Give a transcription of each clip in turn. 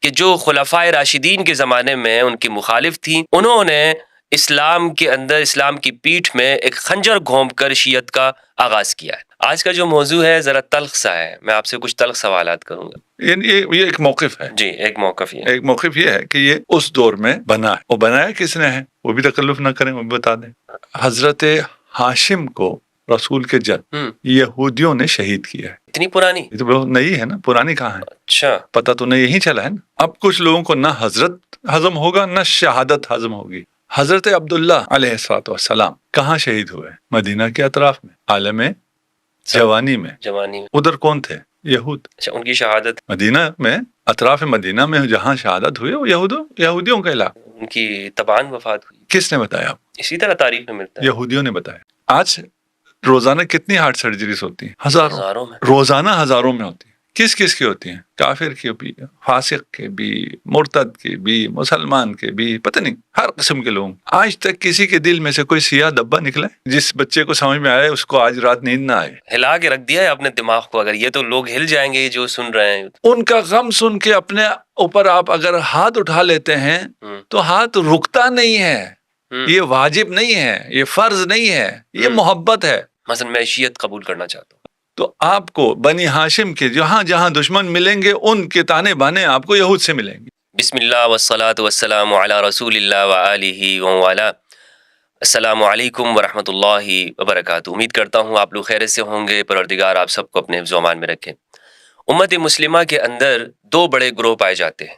کہ جو خلفائے راشدین کے زمانے میں ان کی مخالف تھیں، انہوں نے اسلام کے اندر، اسلام کی پیٹھ میں ایک خنجر گھونپ کر شیعت کا آغاز کیا ہے۔ آج کا جو موضوع ہے ذرا تلخ سا ہے، میں آپ سے کچھ تلخ سوالات کروں گا۔ یہ ایک موقف ہے جی، ایک موقف یہ ایک موقف یہ ہے کہ یہ اس دور میں بنا ہے، وہ بنایا کس نے ہے وہ بھی تکلف نہ کریں، وہ بھی بتا دیں۔ حضرت ہاشم کو رسول کے جد یہودیوں نے شہید کیا ہے۔ اتنی پرانی؟ یہ تو بہت نئی ہے نا، پرانی کہاں ہے؟ اچھا، پتہ تو نہیں یہی چلا ہے نا۔ اب کچھ لوگوں کو نہ حضرت ہضم ہوگا نہ شہادت ہضم ہوگی۔ حضرت عبداللہ علیہ السلام کہاں شہید ہوئے؟ مدینہ کے اطراف میں، عالم جوانی میں۔ ادھر کون تھے؟ یہود۔ اچھا، ان کی شہادت مدینہ میں، اطراف مدینہ میں جہاں شہادت ہوئی وہ یہودیوں کا علاقہ۔ ان کی تبان وفات ہوئی۔ کس نے بتایا؟ اسی طرح تاریخ میں ملتا ہے، یہودیوں نے بتایا۔ آج روزانہ کتنی ہارٹ سرجریز ہوتی ہیں؟ ہزاروں میں، روزانہ ہزاروں میں ہوتی ہیں۔ کس کس کی ہوتی ہیں؟ کافر کی بھی، فاسق کے بھی، مرتد کے بھی، مسلمان کے بھی، پتہ نہیں ہر قسم کے لوگ۔ آج تک کسی کے دل میں سے کوئی سیاہ دبا نکلا ہے؟ جس بچے کو سمجھ میں آئے اس کو آج رات نیند نہ آئے؟ ہلا کے رکھ دیا ہے اپنے دماغ کو۔ اگر یہ تو لوگ ہل جائیں گے جو سن رہے ہیں۔ ان کا غم سن کے اپنے اوپر آپ اگر ہاتھ اٹھا لیتے ہیں تو ہاتھ رکتا نہیں ہے۔ یہ واجب نہیں ہے، یہ فرض نہیں ہے، یہ محبت ہے۔ مثلا میں شیعت قبول کرنا چاہتا ہوں تو آپ کو بنی ہاشم کے جہاں جہاں دشمن ملیں گے ان کے تانے بانے آپ کو یہود سے ملیں گے۔ بسم اللہ والصلاة والسلام علی رسول اللہ وآلہ وآلہ۔ السلام علیکم ورحمۃ اللہ وبرکاتہ۔ امید کرتا ہوں آپ لوگ خیریت سے ہوں گے، پروردگار آپ سب کو اپنے حفظ و امان میں رکھے۔ امت مسلمہ کے اندر دو بڑے گروہ پائے جاتے ہیں۔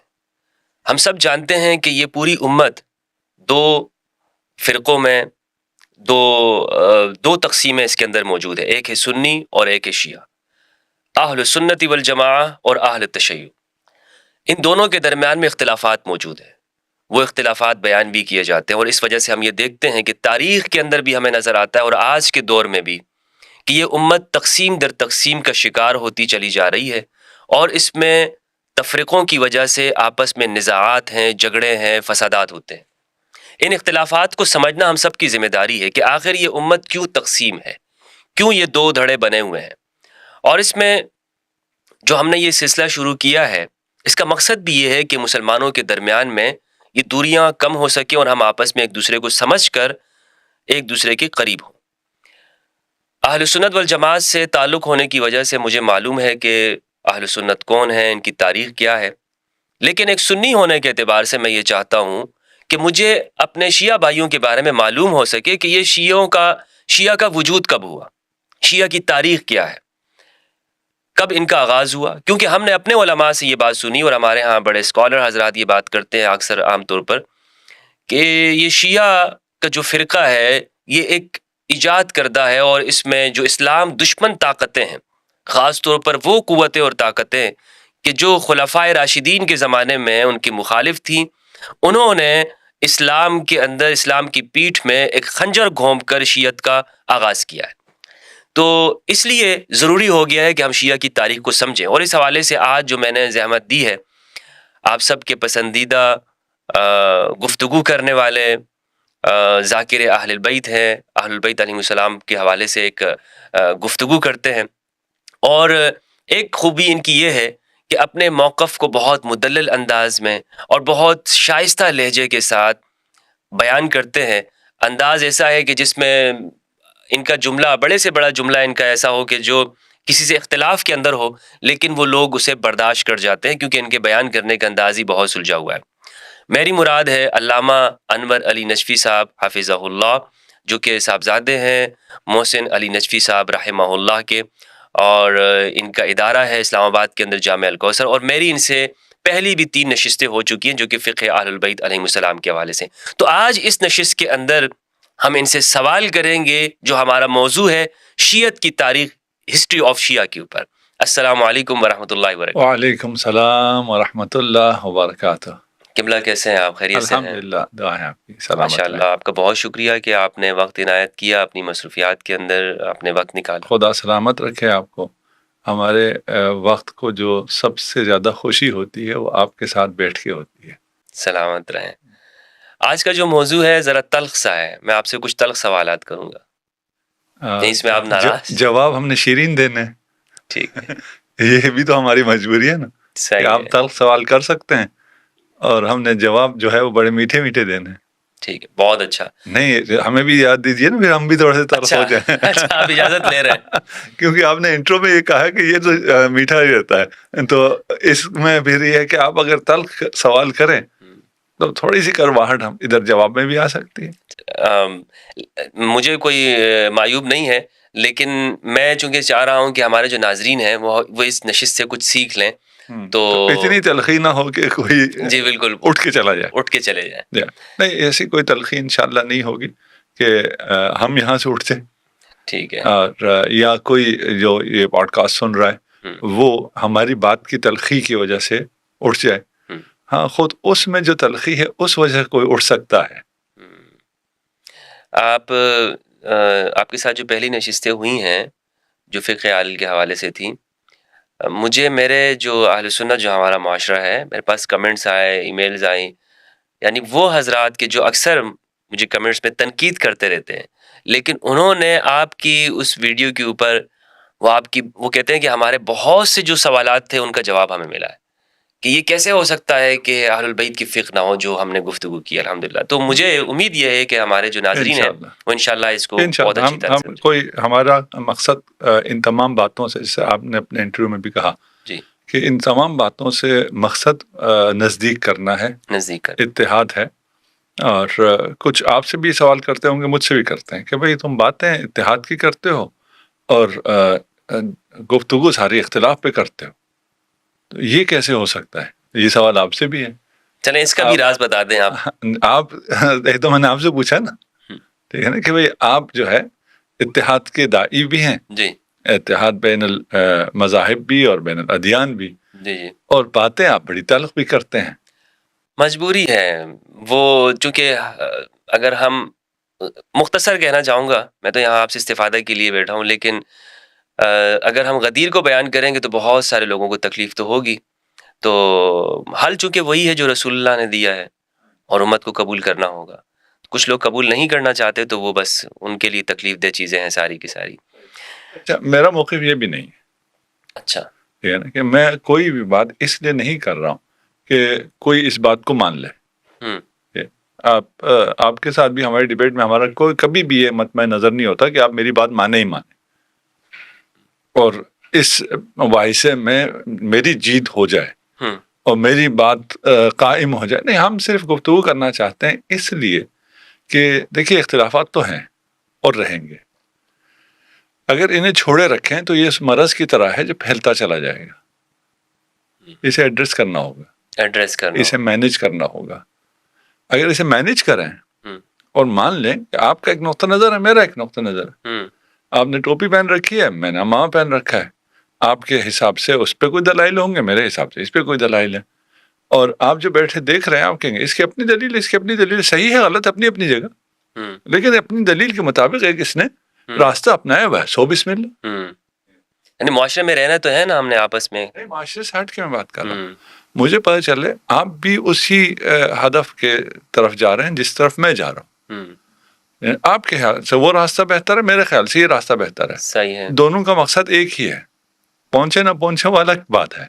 ہم سب جانتے ہیں کہ یہ پوری امت دو فرقوں میں، دو تقسیمیں اس کے اندر موجود ہے، ایک ہے سنی اور ایک ہے شیعہ، اہل سنت والجماعہ اور اہل تشیع۔ ان دونوں کے درمیان میں اختلافات موجود ہیں، وہ اختلافات بیان بھی کیے جاتے ہیں، اور اس وجہ سے ہم یہ دیکھتے ہیں کہ تاریخ کے اندر بھی ہمیں نظر آتا ہے اور آج کے دور میں بھی کہ یہ امت تقسیم در تقسیم کا شکار ہوتی چلی جا رہی ہے، اور اس میں تفرقوں کی وجہ سے آپس میں نزاعات ہیں، جھگڑے ہیں، فسادات ہوتے ہیں۔ ان اختلافات کو سمجھنا ہم سب کی ذمہ داری ہے کہ آخر یہ امت کیوں تقسیم ہے، کیوں یہ دو دھڑے بنے ہوئے ہیں۔ اور اس میں جو ہم نے یہ سلسلہ شروع کیا ہے، اس کا مقصد بھی یہ ہے کہ مسلمانوں کے درمیان میں یہ دوریاں کم ہو سکیں اور ہم آپس میں ایک دوسرے کو سمجھ کر ایک دوسرے کے قریب ہوں۔ اہل سنت والجماعت سے تعلق ہونے کی وجہ سے مجھے معلوم ہے کہ اہل سنت کون ہیں، ان کی تاریخ کیا ہے، لیکن ایک سنی ہونے کے اعتبار سے میں یہ چاہتا ہوں کہ مجھے اپنے شیعہ بھائیوں کے بارے میں معلوم ہو سکے کہ یہ شیعہ کا وجود کب ہوا، شیعہ کی تاریخ کیا ہے، کب ان کا آغاز ہوا۔ کیونکہ ہم نے اپنے علماء سے یہ بات سنی، اور ہمارے ہاں بڑے اسکالر حضرات یہ بات کرتے ہیں اکثر عام طور پر، کہ یہ شیعہ کا جو فرقہ ہے یہ ایک ایجاد کردہ ہے، اور اس میں جو اسلام دشمن طاقتیں ہیں، خاص طور پر وہ قوتیں اور طاقتیں کہ جو خلفائے راشدین کے زمانے میں ان کی مخالف تھیں، انہوں نے اسلام کے اندر، اسلام کی پیٹھ میں ایک خنجر گھونپ کر شیعت کا آغاز کیا ہے۔ تو اس لیے ضروری ہو گیا ہے کہ ہم شیعہ کی تاریخ کو سمجھیں، اور اس حوالے سے آج جو میں نے زحمت دی ہے، آپ سب کے پسندیدہ گفتگو کرنے والے ذاکر اہل البیت ہیں، اہل البیت علیہ السلام کے حوالے سے ایک گفتگو کرتے ہیں، اور ایک خوبی ان کی یہ ہے کہ اپنے موقف کو بہت مدلل انداز میں اور بہت شائستہ لہجے کے ساتھ بیان کرتے ہیں۔ انداز ایسا ہے کہ جس میں ان کا جملہ، بڑے سے بڑا جملہ ان کا ایسا ہو کہ جو کسی سے اختلاف کے اندر ہو لیکن وہ لوگ اسے برداشت کر جاتے ہیں، کیونکہ ان کے بیان کرنے کا انداز ہی بہت سلجھا ہوا ہے۔ میری مراد ہے علامہ انور علی نجفی صاحب حفظہ اللہ، جو کہ صاحبزادے ہیں محسن علی نجفی صاحب رحمہ اللہ کے، اور ان کا ادارہ ہے اسلام آباد کے اندر جامع الکوثر، اور میری ان سے پہلی بھی 3 نشستیں ہو چکی ہیں جو کہ فقہ اہل البیت علیہ السلام کے حوالے سے۔ تو آج اس نشست کے اندر ہم ان سے سوال کریں گے جو ہمارا موضوع ہے شیعت کی تاریخ، ہسٹری آف شیعہ کے اوپر۔ السلام علیکم ورحمۃ اللہ وبرکاتہ۔ وعلیکم السلام ورحمۃ اللہ وبرکاتہ۔ قبلہ کیسے ہیں آپ؟ خیریت سے ہیں؟ الحمدللہ، دعا ہے آپ کی، سلامت ماشاء اللہ، آپ کا بہت شکریہ کہ آپ نے وقت عنایت کیا، اپنی مصروفیات کے اندر اپنے وقت نکالا۔ خدا سلامت رکھے آپ کو۔ ہمارے وقت کو جو سب سے زیادہ خوشی ہوتی ہے وہ آپ کے ساتھ بیٹھ کے ہوتی ہے۔ سلامت رہیں۔ آج کا جو موضوع ہے ذرا تلخ سا ہے، میں آپ سے کچھ تلخ سوالات کروں گا، اس میں آپ ناراض؟ جواب ہم نے شیرین دینے، ٹھیک ہے، یہ بھی تو ہماری مجبوری ہے نا۔ کہ آپ تلخ سوال کر سکتے ہیں اور ہم نے جواب جو ہے وہ بڑے میٹھے میٹھے دینے ہیں. ٹھیک ہے, بہت اچھا. نہیں, ہمیں بھی یاد دیجیے نا, پھر ہم بھی تھوڑے سے تلخ ہو جائیں. اچھا, آپ اجازت لے رہے ہیں کیونکہ آپ نے انٹرو میں یہ کہا کہ یہ تو میٹھا ہی رہتا ہے, تو اس میں پھر یہ ہے کہ آپ اگر تلخ سوال کریں تو تھوڑی سی کڑواہٹ ہم ادھر جواب میں بھی آ سکتی ہے. مجھے کوئی معیوب نہیں ہے, لیکن میں چونکہ چاہ رہا ہوں کہ ہمارے جو ناظرین ہیں وہ اس نشست سے کچھ سیکھ لیں, تو اتنی تلخی نہ ہو کہ کوئی جی بالکل اٹھ کے چلا جائے. اٹھ کے چلے جائیں. نہیں, ایسی کوئی تلخی انشاءاللہ نہیں ہوگی کہ ہم یہاں سے اٹھ جائیں. ٹھیک ہے. اور یا کوئی جو یہ پوڈ کاسٹ سن رہا ہے وہ ہماری بات کی تلخی کی وجہ سے اٹھ جائے. ہاں, خود اس میں جو تلخی ہے اس وجہ سے کوئی اٹھ سکتا ہے. آپ کے ساتھ جو پہلی نشستیں ہوئی ہیں جو فقہ عال کے حوالے سے تھیں, مجھے میرے جو اہل سنت جو ہمارا معاشرہ ہے, میرے پاس کمنٹس آئے, ای میلز آئیں, یعنی وہ حضرات کے جو اکثر مجھے کمنٹس میں تنقید کرتے رہتے ہیں, لیکن انہوں نے آپ کی اس ویڈیو کے اوپر وہ کہتے ہیں کہ ہمارے بہت سے جو سوالات تھے ان کا جواب ہمیں ملا ہے, کہ یہ کیسے ہو سکتا ہے کہ اہل البیت کی فقہ نہ ہو جو ہم نے گفتگو کی الحمدللہ. تو مجھے امید یہ ہے کہ ہمارے جو ناظرین ہیں وہ انشاءاللہ اس کو بہت اچھی طرح سے کوئی ہمارا مقصد ان تمام باتوں سے, جیسے آپ نے اپنے انٹرویو میں بھی کہا جی کہ ان تمام باتوں سے مقصد نزدیک کرنا ہے, اتحاد ہے. اور کچھ آپ سے بھی سوال کرتے ہوں گے, مجھ سے بھی کرتے ہیں کہ بھئی تم باتیں اتحاد کی کرتے ہو اور گفتگو ساری اختلاف پہ کرتے ہو, تو یہ کیسے ہو سکتا ہے؟ یہ سوال آپ سے بھی ہے. چلیں اس کا بھی راز بتا دیں آپ. ایک تو میں نے آپ سے پوچھا نا, ٹھیک ہے نا, کہ بھئی آپ جو ہے اتحاد کے داعی بھی ہیں, جی, اتحاد بین المذاہب بھی اور بین الادیان بھی, جی جی, اور باتیں آپ بڑی تلخ بھی کرتے ہیں. مجبوری ہے وہ, چونکہ اگر ہم مختصر کہنا چاہوں گا, میں تو یہاں آپ سے استفادہ کے لیے بیٹھا ہوں, لیکن اگر ہم غدیر کو بیان کریں گے تو بہت سارے لوگوں کو تکلیف تو ہوگی. تو حل چونکہ وہی ہے جو رسول اللہ نے دیا ہے اور امت کو قبول کرنا ہوگا. کچھ لوگ قبول نہیں کرنا چاہتے تو وہ بس ان کے لیے تکلیف دہ چیزیں ہیں ساری کی ساری. اچھا, میرا موقف یہ بھی نہیں ہے. اچھا, ٹھیک ہے نا, کہ میں کوئی بھی بات اس لیے نہیں کر رہا ہوں کہ کوئی اس بات کو مان لے. آپ کے ساتھ بھی ہماری ڈیبیٹ میں ہمارا کوئی کبھی بھی یہ مطمئن نظر نہیں ہوتا کہ آپ میری بات مانے ہی مانے اور اس واحثے میں میری جیت ہو جائے اور میری بات قائم ہو جائے. نہیں, ہم صرف گفتگو کرنا چاہتے ہیں اس لیے کہ دیکھیے اختلافات تو ہیں اور رہیں گے. اگر انہیں چھوڑے رکھیں تو یہ اس مرض کی طرح ہے جو پھیلتا چلا جائے گا. اسے ایڈریس کرنا ہوگا, اسے مینیج کرنا ہوگا. اگر اسے مینیج کریں اور مان لیں کہ آپ کا ایک نقطہ نظر ہے, میرا ایک نقطہ نظر ہے, آپ نے ٹوپی پہن رکھی ہے, میں نے امامہ پہن رکھا ہے, آپ کے حساب سے اس پہ کوئی دلائل ہوں گے, میرے حساب سے اس پہ کوئی دلائل ہے, اور آپ جو بیٹھے دیکھ رہے ہیں آپ کہیں گے اس کی اپنی دلیل, اس کی اپنی دلیل, صحیح ہے غلط اپنی اپنی جگہ, لیکن اپنی دلیل کے مطابق ایک اس نے راستہ اپنایا ہوا ہے. سو بسم اللہ. یعنی معاشرے میں رہنا تو ہے نا ہم نے آپس میں, معاشرے سے ہٹ کے میں بات کر رہا ہوں. مجھے پتہ چلے آپ بھی اسی ہدف کے طرف جا رہے ہیں جس طرف میں جا رہا ہوں. آپ کے خیال سے وہ راستہ بہتر ہے, میرے خیال سے یہ راستہ بہتر ہے. صحیح ہے, دونوں کا مقصد ایک ہی ہے, پہنچے نہ پہنچے وہ الگ بات ہے.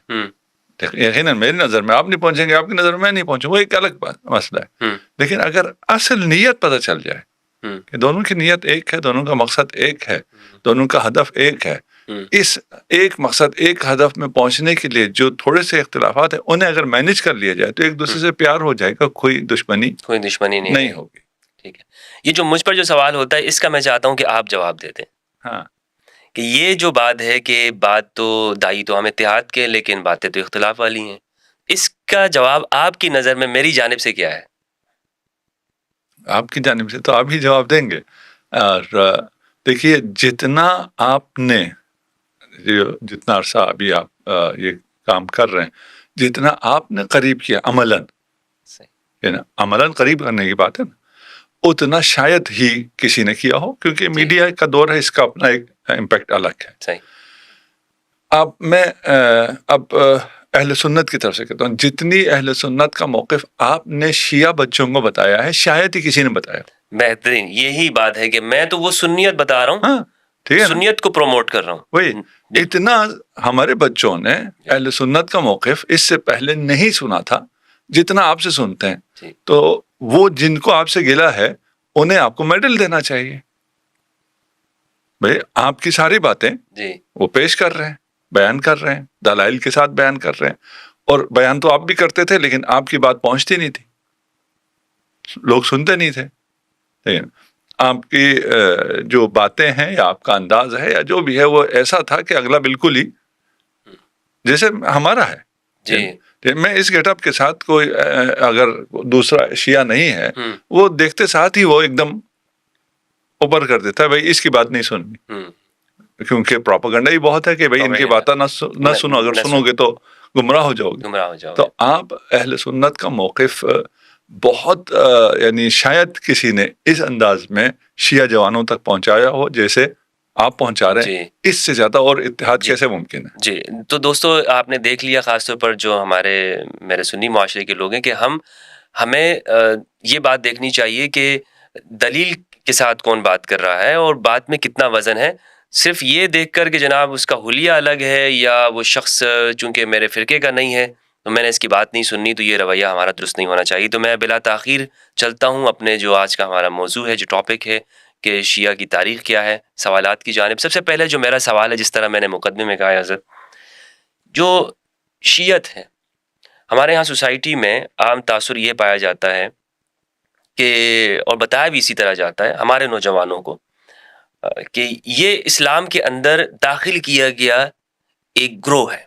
یقیناً میری نظر میں آپ نہیں پہنچیں گے, آپ کی نظر میں نہیں پہنچوں, وہ ایک الگ مسئلہ ہے. لیکن اگر اصل نیت پتہ چل جائے کہ دونوں کی نیت ایک ہے, دونوں کا مقصد ایک ہے, دونوں کا ہدف ایک ہے, اس ایک مقصد ایک ہدف میں پہنچنے کے لیے جو تھوڑے سے اختلافات ہیں انہیں اگر مینیج کر لیا جائے تو ایک دوسرے سے پیار ہو جائے گا, کوئی دشمنی نہیں ہوگی. ٹھیک ہے, یہ جو مجھ پر جو سوال ہوتا ہے اس کا میں چاہتا ہوں کہ آپ جواب دے دیں. ہاں, کہ یہ جو بات ہے کہ بات تو دائی تو ہم اتحاد کے, لیکن باتیں تو اختلاف والی ہیں, اس کا جواب آپ کی نظر میں میری جانب سے کیا ہے؟ آپ کی جانب سے تو آپ ہی جواب دیں گے. اور دیکھیے جتنا آپ نے جتنا عرصہ ابھی آپ یہ کام کر رہے ہیں, جتنا آپ نے قریب کیا عملاً, عملاً قریب کرنے کی بات ہے نا, اتنا شاید ہی کسی نے کیا ہو, کیونکہ میڈیا کا دور ہے, اس کا اپنا ایک امپیکٹ الگ ہے. میں اب اہل سنت کی طرف سے کہتا ہوں, جتنی اہل سنت کا موقف آپ نے شیعہ بچوں کو بتایا ہے شاید ہی کسی نے بتایا. بہترین, یہی بات ہے کہ میں تو وہ سنیت بتا رہا ہوں, ٹھیک ہے نا؟ سنیت کو پروموٹ کر رہا ہوں. وہی اتنا ہمارے بچوں نے اہل سنت کا موقف اس سے پہلے نہیں سنا تھا جتنا آپ سے سنتے ہیں. تو وہ جن کو آپ سے گلا ہے انہیں آپ کو میڈل دینا چاہیے. بھائی آپ کی ساری باتیں وہ پیش کر رہے ہیں, بیان کر رہے ہیں, دلائل کے ساتھ بیان کر رہے ہیں. اور بیان تو آپ بھی کرتے تھے لیکن آپ کی بات پہنچتی نہیں تھی, لوگ سنتے نہیں تھے. لیکن آپ کی جو باتیں ہیں یا آپ کا انداز ہے یا جو بھی ہے وہ ایسا تھا کہ اگلا بالکل ہی جیسے ہمارا ہے. میں اس گیٹ اپ کے ساتھ کوئی اگر دوسرا شیعہ نہیں ہے وہ دیکھتے ساتھ ہی وہ ایک دم اوپر کر دیتا ہے, بھائی اس کی بات نہیں سننی, کیونکہ پروپیگنڈا ہی بہت ہے کہ بھائی ان کی باتیں نہ سنو, اگر سنو گے تو گمراہ ہو جاؤ گے. تو آپ اہل سنت کا موقف بہت یعنی شاید کسی نے اس انداز میں شیعہ جوانوں تک پہنچایا ہو جیسے آپ پہنچا رہے ہیں. اس سے زیادہ اور اتحاد کیسے ممکن ہے؟ جی تو دوستو آپ نے دیکھ لیا, خاص طور پر جو میرے سنی معاشرے کے لوگ ہیں, کہ ہمیں یہ بات دیکھنی چاہیے کہ دلیل کے ساتھ کون بات کر رہا ہے اور بات میں کتنا وزن ہے. صرف یہ دیکھ کر کہ جناب اس کا حلیہ الگ ہے یا وہ شخص چونکہ میرے فرقے کا نہیں ہے تو میں نے اس کی بات نہیں سننی, تو یہ رویہ ہمارا درست نہیں ہونا چاہیے. تو میں بلا تاخیر چلتا ہوں اپنے جو آج کا ہمارا موضوع ہے, جو ٹاپک ہے کہ شیعہ کی تاریخ کیا ہے, سوالات کی جانب. سب سے پہلے جو میرا سوال ہے, جس طرح میں نے مقدمے میں کہا حضرت, جو شیعت ہے ہمارے یہاں سوسائٹی میں عام تاثر یہ پایا جاتا ہے کہ, اور بتایا بھی اسی طرح جاتا ہے ہمارے نوجوانوں کو, کہ یہ اسلام کے اندر داخل کیا گیا ایک گروہ ہے,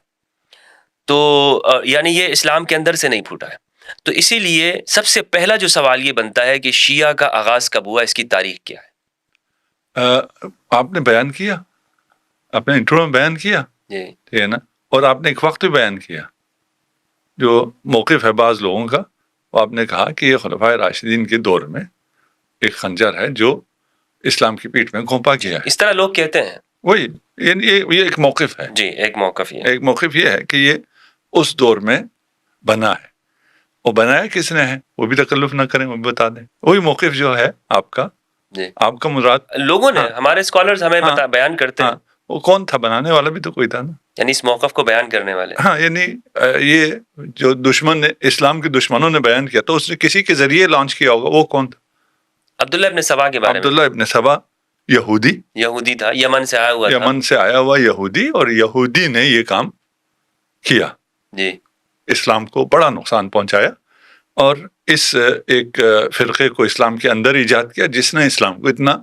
تو یعنی یہ اسلام کے اندر سے نہیں پھوٹا ہے. تو اسی لیے سب سے پہلا جو سوال یہ بنتا ہے کہ شیعہ کا آغاز کب ہوا, اس کی تاریخ کیا ہے؟ آپ نے بیان کیا, اپنے انٹرو میں بیان کیا, ٹھیک ہے نا, اور آپ نے ایک وقت بھی بیان کیا جو موقف ہے بعض لوگوں کا. وہ آپ نے کہا کہ یہ خلفائے راشدین کے دور میں ایک خنجر ہے جو اسلام کی پیٹھ میں گھونپا گیا ہے. اس طرح لوگ کہتے ہیں. وہی یہ ایک موقف ہے. جی ایک موقف یہ ہے کہ یہ اس دور میں بنا ہے. وہ بنایا کس نے ہے وہ بھی تکلف نہ کریں, وہ بھی بتا دیں. وہی موقف جو ہے آپ کا, آپ کا مراد لوگوں نے, ہمارے اسکالرز ہمیں بیان کرتے ہیں. وہ کون تھا, بنانے والا بھی تو کوئی تھا نا, یعنی اس موقف کو بیان کرنے والے. ہاں, یعنی یہ جو دشمن نے, اسلام کے دشمنوں نے بیان کیا تو اس نے کسی کے ذریعے لانچ کیا ہوگا. وہ کون تھا؟ عبداللہ ابن سبا کے بارے میں. عبداللہ ابن سبا یہودی تھا, یمن سے آیا ہوا, یمن سے آیا ہوا یہودی, اور یہودی نے یہ کام کیا. جی, اسلام کو بڑا نقصان پہنچایا اور اس ایک فرقے کو اسلام کے اندر ایجاد کیا جس نے اسلام کو اتنا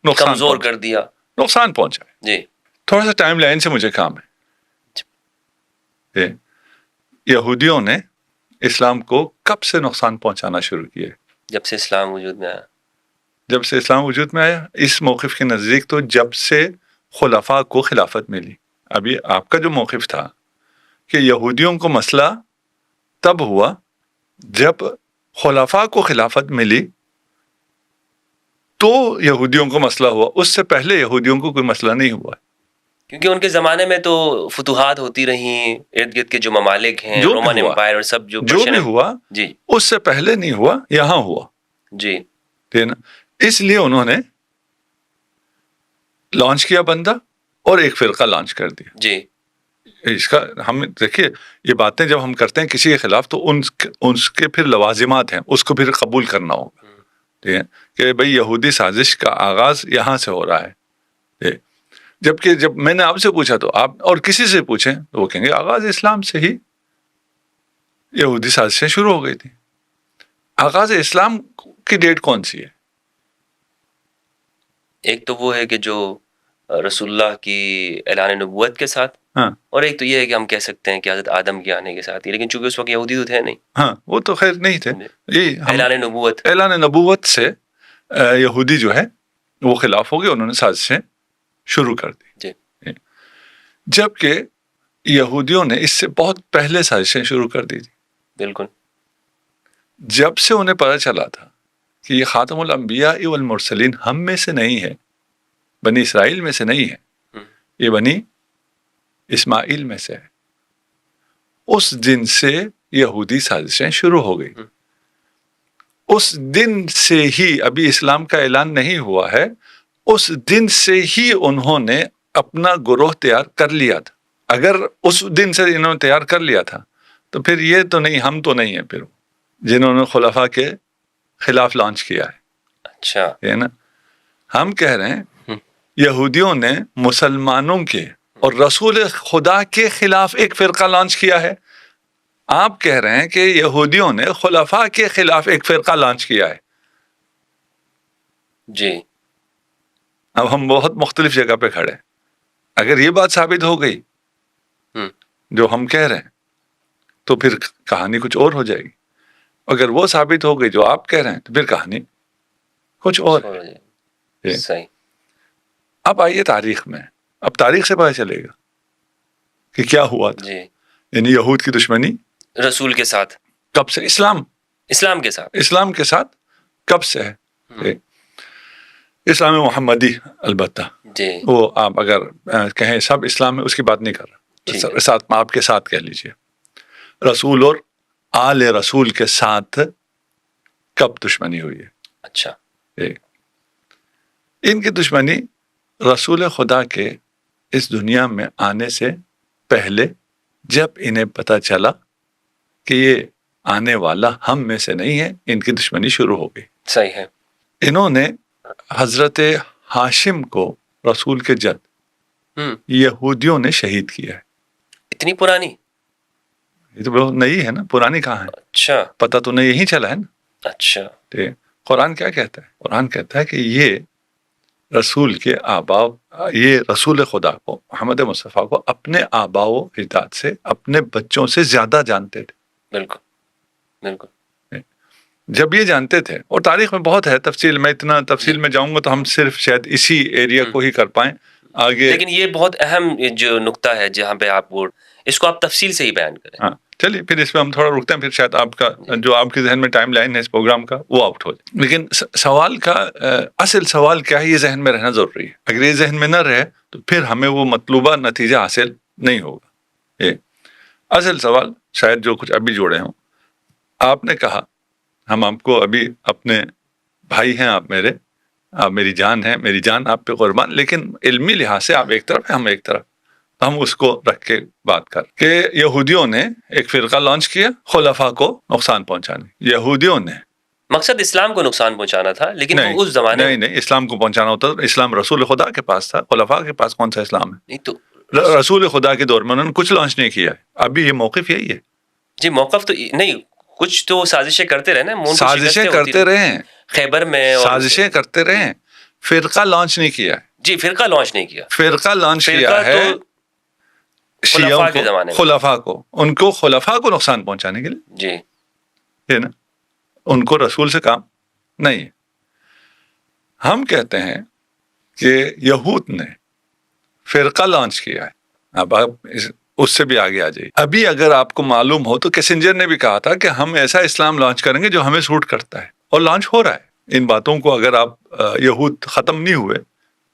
نقصان کمزور کر دیا, نقصان پہنچایا. جی, تھوڑا سا ٹائم لائن سے مجھے کام ہے. یہودیوں نے اسلام کو کب سے نقصان پہنچانا شروع کیا؟ جب سے اسلام وجود میں آیا. جب سے اسلام وجود میں آیا, اس موقف کے نزدیک تو جب سے خلفاء کو خلافت ملی. ابھی آپ کا جو موقف تھا کہ یہودیوں کو مسئلہ تب ہوا جب خلفاء کو خلافت ملی تو یہودیوں کو مسئلہ ہوا. اس سے پہلے یہودیوں کو کوئی مسئلہ نہیں ہوا, کیونکہ ان کے زمانے میں تو فتوحات ہوتی رہیں, ارد گرد کے جو ممالک ہیں, رومن امپائر اور سب جو بھی ہوا, جی, اس سے پہلے نہیں ہوا, یہاں ہوا. جی, ٹھیک ہے نا. اس لیے انہوں نے لانچ کیا بندہ اور ایک فرقہ لانچ کر دیا. جی, اس کا ہم دیکھیے, یہ باتیں جب ہم کرتے ہیں کسی کے خلاف تو ان کے پھر لوازمات ہیں, اس کو پھر قبول کرنا ہوگا. ٹھیک ہے, کہ بھئی یہودی سازش کا آغاز یہاں سے ہو رہا ہے. جبکہ جب میں نے آپ سے پوچھا تو آپ اور کسی سے پوچھیں تو وہ کہیں گے آغاز اسلام سے ہی یہودی سازشیں شروع ہو گئی تھی. آغاز اسلام کی ڈیٹ کون سی ہے؟ ایک تو وہ ہے کہ جو رسول اللہ کی اعلان نبوت کے ساتھ, اور ایک تو یہ ہے کہ ہم کہہ سکتے ہیں کہ حضرت آدم کے آنے کے ساتھ ہی, لیکن چونکہ اس وقت یہودی تو تھے نہیں. ہاں, وہ تو خیر نہیں تھے. اعلان نبوت سے یہودی جو ہے وہ خلاف ہو گئے, انہوں نے سازشیں شروع کر دی. جی, جبکہ یہودیوں نے اس سے بہت پہلے سازشیں شروع کر دی تھی. بالکل, جب سے انہیں پتہ چلا تھا کہ یہ خاتم الانبیاء والمرسلین ہم میں سے نہیں ہے, بنی اسرائیل میں سے نہیں ہے, یہ بنی اسماعیل میں سے ہے, اس دن سے یہودی سازشیں شروع ہو گئی. اس دن سے ہی, ابھی اسلام کا اعلان نہیں ہوا ہے, اس دن سے ہی انہوں نے اپنا گروہ تیار کر لیا تھا. اگر اس دن سے انہوں نے تیار کر لیا تھا تو پھر یہ تو نہیں، ہم تو نہیں ہیں پھر جنہوں نے خلفاء کے خلاف لانچ کیا ہے. اچھا ہے نا. ہم کہہ رہے ہیں یہودیوں نے مسلمانوں کے اور رسول خدا کے خلاف ایک فرقہ لانچ کیا ہے. آپ کہہ رہے ہیں کہ یہودیوں نے خلفاء کے خلاف ایک فرقہ لانچ کیا ہے. جی اب ہم بہت مختلف جگہ پہ کھڑے ہیں. اگر یہ بات ثابت ہو گئی جو ہم کہہ رہے ہیں تو پھر کہانی کچھ اور ہو جائے گی. اگر وہ ثابت ہو گئی جو آپ کہہ رہے ہیں تو پھر کہانی کچھ اور ہے. صحیح. اب آئیے تاریخ میں. اب تاریخ سے پتہ چلے گا کہ کیا ہوا تھا. جی یعنی یہود کی دشمنی رسول کے ساتھ کب سے؟ اسلام کے ساتھ کب سے ہے؟ اسلام محمدی البتہ جی وہ آپ اگر کہیں سب اسلام میں اس کی بات نہیں کر رہا. ساتھ آپ کے ساتھ کہہ لیجئے رسول اور آل رسول کے ساتھ کب دشمنی ہوئی ہے. اچھا ان کی دشمنی رسول خدا کے اس دنیا میں آنے سے پہلے جب انہیں پتہ چلا کہ یہ آنے والا ہم میں سے نہیں ہے، ان کی دشمنی شروع ہو گئی. صحیح ہے. انہوں نے حضرت ہاشم کو رسول کے جد یہودیوں نے شہید کیا ہے. اتنی پرانی؟ یہ تو بہت نئی ہے نا، پرانی کہاں ہے. اچھا پتہ تو نہیں یہی چلا ہے نا. اچھا قرآن کیا کہتا ہے؟ قرآن کہتا ہے کہ یہ رسول کے آباء، یہ رسول خدا کو محمد مصطفیٰ کو اپنے آباء و اجداد سے، اپنے بچوں سے زیادہ جانتے تھے. بالکل بالکل. جب یہ جانتے تھے، اور تاریخ میں بہت ہے تفصیل، میں اتنا تفصیل میں جاؤں گا تو ہم صرف شاید اسی ایریا کو ہی کر پائیں آگے. لیکن یہ بہت اہم جو نقطہ ہے جہاں پہ آپ اس کو آپ تفصیل سے ہی بیان کریں. ہاں چلیے پھر اس پہ ہم تھوڑا رکتے ہیں، پھر شاید آپ کا جو آپ کے ذہن میں ٹائم لائن ہے اس پروگرام کا وہ آؤٹ ہو جائے. لیکن سوال کا اصل سوال کیا ہے، یہ ذہن میں رہنا ضروری ہے. اگر یہ ذہن میں نہ رہے تو پھر ہمیں وہ مطلوبہ نتیجہ حاصل نہیں ہوگا. یہ اصل سوال شاید جو کچھ ابھی جوڑے ہوں. آپ نے کہا ہم آپ کو ابھی اپنے بھائی ہیں، آپ میرے، آپ میری جان ہیں، میری جان آپ پہ قربان، لیکن علمی لحاظ سے آپ ایک طرف ہیں، ہم ایک طرف. ہم اس کو رکھ کے بات کر کہ یہودیوں نے ایک فرقہ لانچ کیا خلفاء کو نقصان پہنچانے. یہودیوں نے مقصد اسلام کو نقصان پہنچانا تھا، لیکن وہ اس زمانے نہیں اسلام کو پہنچانا ہوتا تو اسلام رسول خدا کے پاس تھا. خلفاء کے پاس کون سا اسلام ہے؟ نہیں تو رسول خدا کے دور میں انہوں نے کچھ لانچ نہیں کیا ہے. ابھی یہ موقف یہی ہے. جی موقف تو نہیں، کچھ تو سازشیں کرتے رہے نا، سازشیں کرتے رہے، خیبر میں سازشیں کرتے رہے، فرقہ لانچ نہیں کیا ہے. جی فرقہ لانچ نہیں کیا. فرقہ لانچ کیا ہے شیعوں کو، خلفاء کو، ان کو خلفاء کو نقصان پہنچانے کے لیے. جی ہے نا، ان کو رسول سے کام نہیں ہے. ہم کہتے ہیں کہ یہود نے فرقہ لانچ کیا ہے. اب آپ اس سے بھی آگے آ جائیے. ابھی اگر آپ کو معلوم ہو تو کیسنجر نے بھی کہا تھا کہ ہم ایسا اسلام لانچ کریں گے جو ہمیں سوٹ کرتا ہے، اور لانچ ہو رہا ہے. ان باتوں کو اگر آپ یہود ختم نہیں ہوئے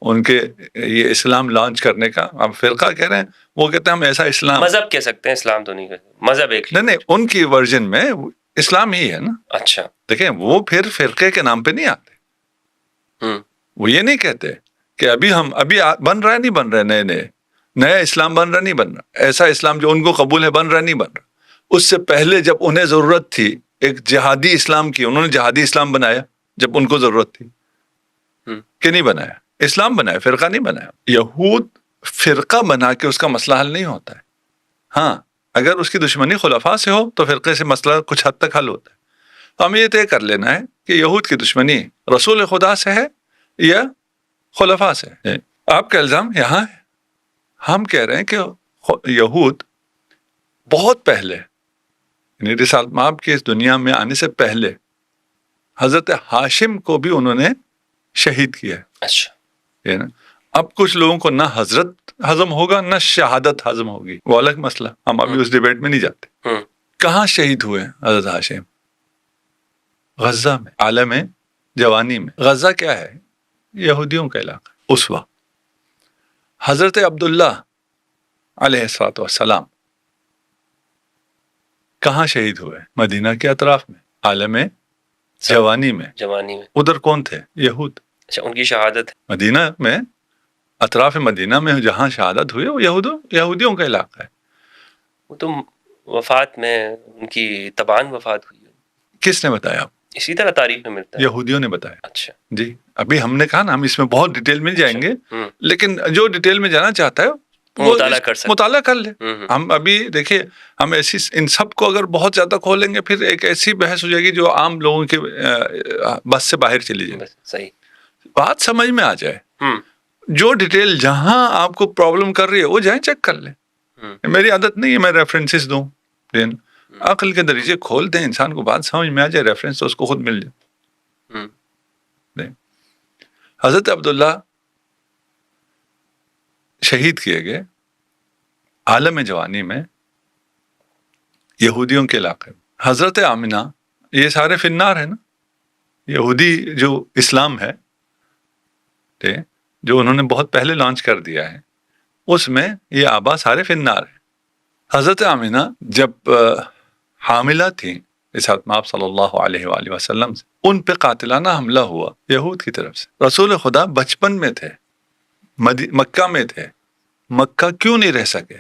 ان کے یہ اسلام لانچ کرنے کا، آپ فرقہ کہہ رہے ہیں، وہ کہتے ہیں ہم ایسا اسلام، مذہب کہہ سکتے ہیں، اسلام تو نہیں کہتے، مذہب ایک نہیں ان کی ورژن میں اسلام ہی ہے نا. اچھا دیکھیں وہ پھر فرقے کے نام پہ نہیں آتے. وہ یہ نہیں کہتے کہ ابھی بن رہا ہے، نہیں بن رہا، نیا اسلام بن رہا نہیں بن رہا، ایسا اسلام جو ان کو قبول ہے بن رہا نہیں بن رہا. اس سے پہلے جب انہیں ضرورت تھی ایک جہادی اسلام کی، انہوں نے جہادی اسلام بنایا جب ان کو ضرورت تھی کہ نہیں بنایا، اسلام بنایا، فرقہ نہیں بنایا. یہود فرقہ بنا کے اس کا مسئلہ حل نہیں ہوتا ہے. ہاں اگر اس کی دشمنی خلفاء سے ہو تو فرقے سے مسئلہ کچھ حد تک حل ہوتا ہے. ہمیں یہ طے کر لینا ہے کہ یہود کی دشمنی رسول خدا سے ہے یا خلفاء سے ہے. آپ کا الزام یہاں ہے. ہم کہہ رہے ہیں کہ یہود بہت پہلے، یعنی رسالت مآب کے اس دنیا میں آنے سے پہلے حضرت ہاشم کو بھی انہوں نے شہید کیا ہے. اچھا اب کچھ لوگوں کو نہ حضرت ہضم ہوگا نہ شہادت ہضم ہوگی، وہ الگ مسئلہ، ہم ابھی اس ڈیبیٹ میں نہیں جاتے. کہاں شہید ہوئے حضرت ہاشم؟ غزہ میں، عالم جوانی میں. غزہ کیا ہے؟ یہودیوں کا علاقہ. اس وقت حضرت عبداللہ علیہ الصلوۃ والسلام کہاں شہید ہوئے؟ مدینہ کے اطراف میں، عالم جوانی میں. جوانی میں ادھر کون تھے؟ یہود. اچھا ان کی شہادت مدینہ میں، اطراف مدینہ میں جہاں شہادت ہوئی وہ یہودیوں کا علاقہ ہے. وہ تو وفات میں ان کی تبان وفات ہوئی. کس نے بتایا آپ؟ اسی طرح تاریخ میں ملتا ہے. یہودیوں نے بتایا. اچھا جی ابھی ہم نے کہا نا ہم اس میں بہت ڈیٹیل میں جائیں گے، ہوں، لیکن جو ڈیٹیل میں جانا چاہتا ہے وہ مطالعہ کر سکتے. مطالعہ کر لے. ہوں، ہم ابھی دیکھیے ہم ایسی ان سب کو اگر بہت زیادہ کھولیں گے پھر ایک ایسی بحث ہو جائے گی جو عام لوگوں کے بس سے باہر چلی جائے. بس صحیح بات سمجھ میں آ جائے. ہوں جو ڈیٹیل جہاں آپ کو پرابلم کر رہی ہے وہ جائیں چیک کر لیں. ہوں میری عادت نہیں ہے میں ریفرنسز دوں دین عقل کے دریچے کھول دیں، انسان کو بات سمجھ میں آ جائے ریفرنس تو اس کو خود مل جائے. ہوں حضرت عبداللہ شہید کیے گئے عالم جوانی میں یہودیوں کے علاقے میں. حضرت آمنہ یہ سارے فی النار ہیں نا. یہودی جو اسلام ہے جو انہوں نے بہت پہلے لانچ کر دیا ہے اس میں یہ آبا سارے فی النار ہیں. حضرت آمنہ جب حاملہ تھیں اسحاق آپ صلی اللہ علیہ وآلہ وسلم سے، ان پہ قاتلانہ حملہ ہوا یہود کی طرف سے. رسول خدا بچپن میں تھے، مکہ میں تھے. مکہ کیوں نہیں رہ سکے؟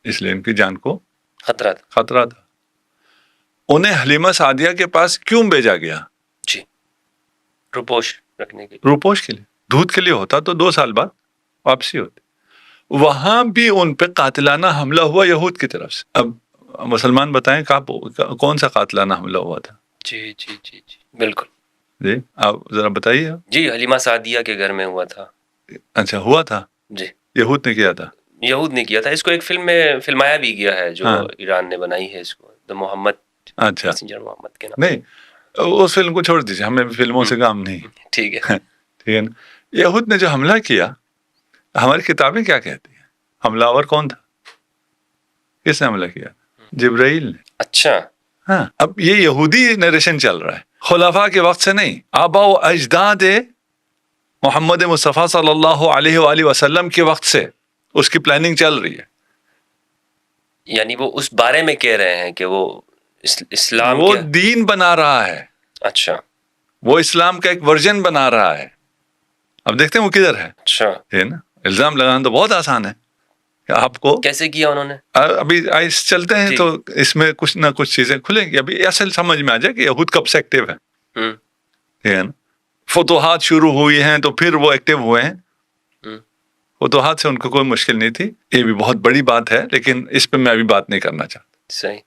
اس لیے ان کی جان کو خطرہ تھا. انہیں حلیمہ سعدیہ کے پاس کیوں بھیجا گیا؟ جی روپوش رکھنے کے لیے. روپوش کے لیے. دودھ کے لیے ہوتا تو 2 سال بعد واپسی ہوتی. وہاں بھی ان پہ قاتلانہ حملہ ہوا یہود کی طرف سے. اب مسلمان بتائیں کون سا قاتلانہ حملہ ہوا تھا؟ جی جی جی جی بالکل. جی آپ ذرا بتائیے. جی حلیمہ سعدیہ کے گھر میں ہوا تھا. اچھا ہوا تھا. جی یہود نے کیا تھا. یہود نے کیا تھا. اس کو ایک فلم میں فلمایا بھی گیا ہے جو ایران نے بنائی ہے، اس کو دا محمد. اچھا محمد کے نام. نہیں اس فلم کو چھوڑ دیجیے، ہمیں فلموں سے کام نہیں. ٹھیک ہے ٹھیک ہے نا. یہود نے جو حملہ کیا ہماری کتابیں کیا کہتی ہیں؟ حملہ آور کون تھا؟ کس نے حملہ کیا؟ جبرائیل نے. اچھا ہاں اب یہ یہودی نیریشن چل رہا ہے، خلفاء کے وقت سے نہیں. آبا و اجداد محمد مصطفیٰ صلی اللہ علیہ وآلہ وسلم کے وقت سے اس کی پلاننگ چل رہی ہے. یعنی وہ اس بارے میں کہہ رہے ہیں کہ وہ اسلام وہ دین بنا رہا ہے. اچھا وہ اسلام کا ایک ورژن بنا رہا ہے. اب دیکھتے ہیں وہ کدھر ہے. اچھا ہے نا. الزام لگانا تو بہت آسان ہے. آپ کو کیسے کیا انہوں نے؟ ابھی آئس چلتے ہیں تو اس میں کچھ نہ کچھ چیزیں کھلیں گی. ابھی اصل سمجھ میں آ جائے کہ یہود کب سے ایکٹیو ہے نا. فتوحات شروع ہوئی ہیں تو پھر وہ ایکٹیو ہوئے ہیں. فتوحات سے ان کو کوئی مشکل نہیں تھی. یہ بھی بہت بڑی بات ہے لیکن اس پہ میں ابھی بات نہیں کرنا چاہتا. صحیح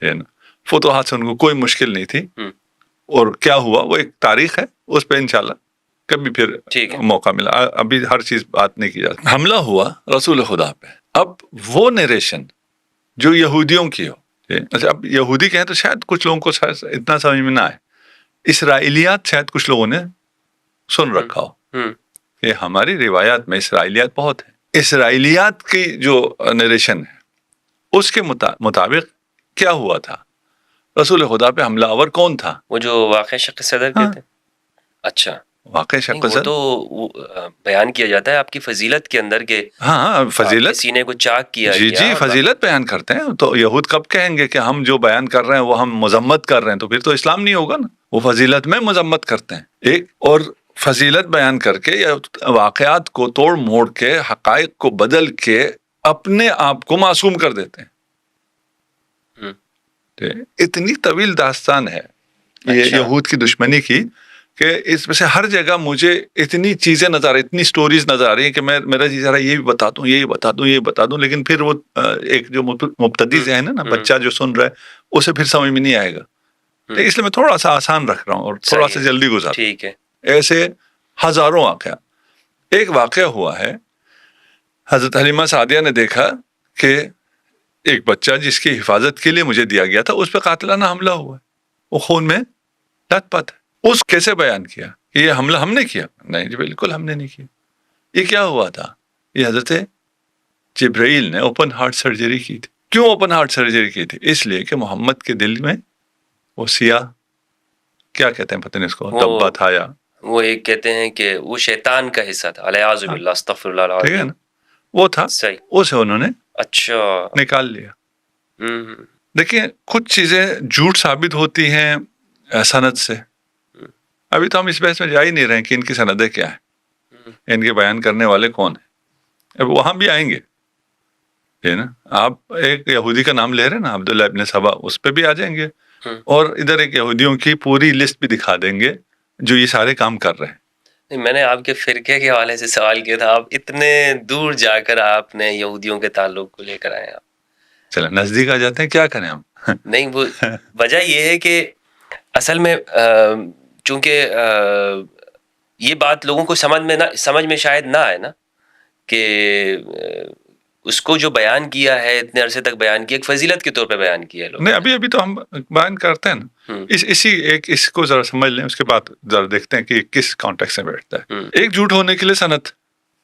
ہے نا. فتوحات سے ان کو کوئی مشکل نہیں تھی. اور کیا ہوا وہ ایک تاریخ ہے، اس پہ انشاءاللہ کبھی پھر موقع ملا. ابھی ہر چیز بات نہیں کی جاتی. حملہ ہوا رسول خدا پہ. اب وہ نیریشن جو یہودیوں کی ہو. اچھا اب یہودی کہیں تو شاید کچھ لوگوں کو اتنا سمجھ میں نہ آئے. اسرائیلیات شاید کچھ لوگوں نے سن رکھا ہو کہ ہماری روایات میں اسرائیلیات بہت ہیں. اسرائیلیات کی جو نیریشن ہے اس کے مطابق کیا ہوا تھا؟ رسول خدا پہ حملہ آور کون تھا؟ وہ جو واقع شق صدر کہتے ہیں. اچھا واقع شق صدر تو بیان کیا جاتا ہے آپ کی فضیلت کے اندر کہ ہاں فضیلت سینے کو چاک کیا. جی جی فضیلت بیان کرتے ہیں. تو یہود کب کہیں گے کہ ہم جو بیان کر رہے ہیں وہ ہم مذمت کر رہے ہیں؟ تو پھر تو اسلام نہیں ہوگا نا. وہ فضیلت میں مذمت کرتے ہیں ایک، اور فضیلت بیان کر کے یا واقعات کو توڑ موڑ کے حقائق کو بدل کے اپنے آپ کو معصوم کر دیتے ہیں. اتنی طویل داستان ہے یہ یہود کی دشمنی کی کہ اس میں سے ہر جگہ مجھے اتنی چیزیں نظر آ رہی، اتنی سٹوریز نظر آ رہی ہیں کہ میرا جی ذرا یہ بھی بتا دوں، یہ بتا دوں، یہ بتا دوں. لیکن پھر وہ ایک جو مبتدی ذہن ہے نا، بچہ جو سن رہا ہے اسے پھر سمجھ میں نہیں آئے گا. اس لیے میں تھوڑا سا آسان رکھ رہا ہوں اور تھوڑا سا جلدی گزار. ٹھیک ہے. ایسے ہزاروں واقعہ. ایک واقعہ ہوا ہے حضرت حلیمہ سعدیہ نے دیکھا کہ ایک بچہ جس کی حفاظت کے لیے مجھے دیا گیا تھا اس پہ قاتلانہ حملہ ہوا ہے، وہ خون میں لت پت ہے. اس کیسے بیان کیا کہ یہ حملہ ہم نے کیا؟ نہیں جی بالکل ہم نے نہیں کیا. یہ کیا ہوا تھا؟ یہ حضرت جبرائیل نے اوپن ہارٹ سرجری کی تھی. کیوں اوپن ہارٹ سرجری کی تھی؟ اس لیے کہ محمد کے دل میں وہ سیاہ کیا کہتے ہیں پتہ نہیں اس کو دبا تھا، یا وہ ایک کہتے ہیں کہ وہ شیطان کا حصہ تھا. الیاذ باللہ استغفر اللہ العظیم. ٹھیک ہے نا، وہ تھا. اسے انہوں نے اچھا نکال لیا. دیکھیں کچھ چیزیں جھوٹ ثابت ہوتی ہیں سند سے، ابھی تو ہم اس بحث میں جا ہی نہیں رہے ہیں کہ ان کی سندیں کیا ہیں، ان کے بیان کرنے والے کون ہیں. اب وہاں بھی آئیں گے ہے نا. آپ ایک یہودی کا نام لے رہے ہیں نا، عبداللہ ابن سبا، اس پہ بھی آ جائیں گے. اور ادھر ایک یہودیوں کی پوری لسٹ بھی دکھا دیں گے جو یہ سارے کام کر رہے ہیں. نہیں، میں نے آپ کے فرقے کے حوالے سے سوال کیا تھا، آپ اتنے دور جا کر آپ نے یہودیوں کے تعلق کو لے کر آئے آپ. چلو نزدیک آ جاتے ہیں، کیا کریں ہم. نہیں، وہ وجہ یہ ہے کہ اصل میں چونکہ یہ بات لوگوں کو سمجھ میں شاید نہ آئے نا کہ اس کو جو بیان کیا ہے اتنے عرصے تک بیان کیا، ایک فضیلت کے طور پہ بیان کیا ہے لوگ. نہیں، ابھی تو ہم بیان کرتے ہیں نا. اس کو ذرا سمجھ لیں، اس کے بعد ذرا دیکھتے ہیں کہ کس کانٹیکس میں بیٹھتا ہے. ایک جھوٹ ہونے کے لیے سند،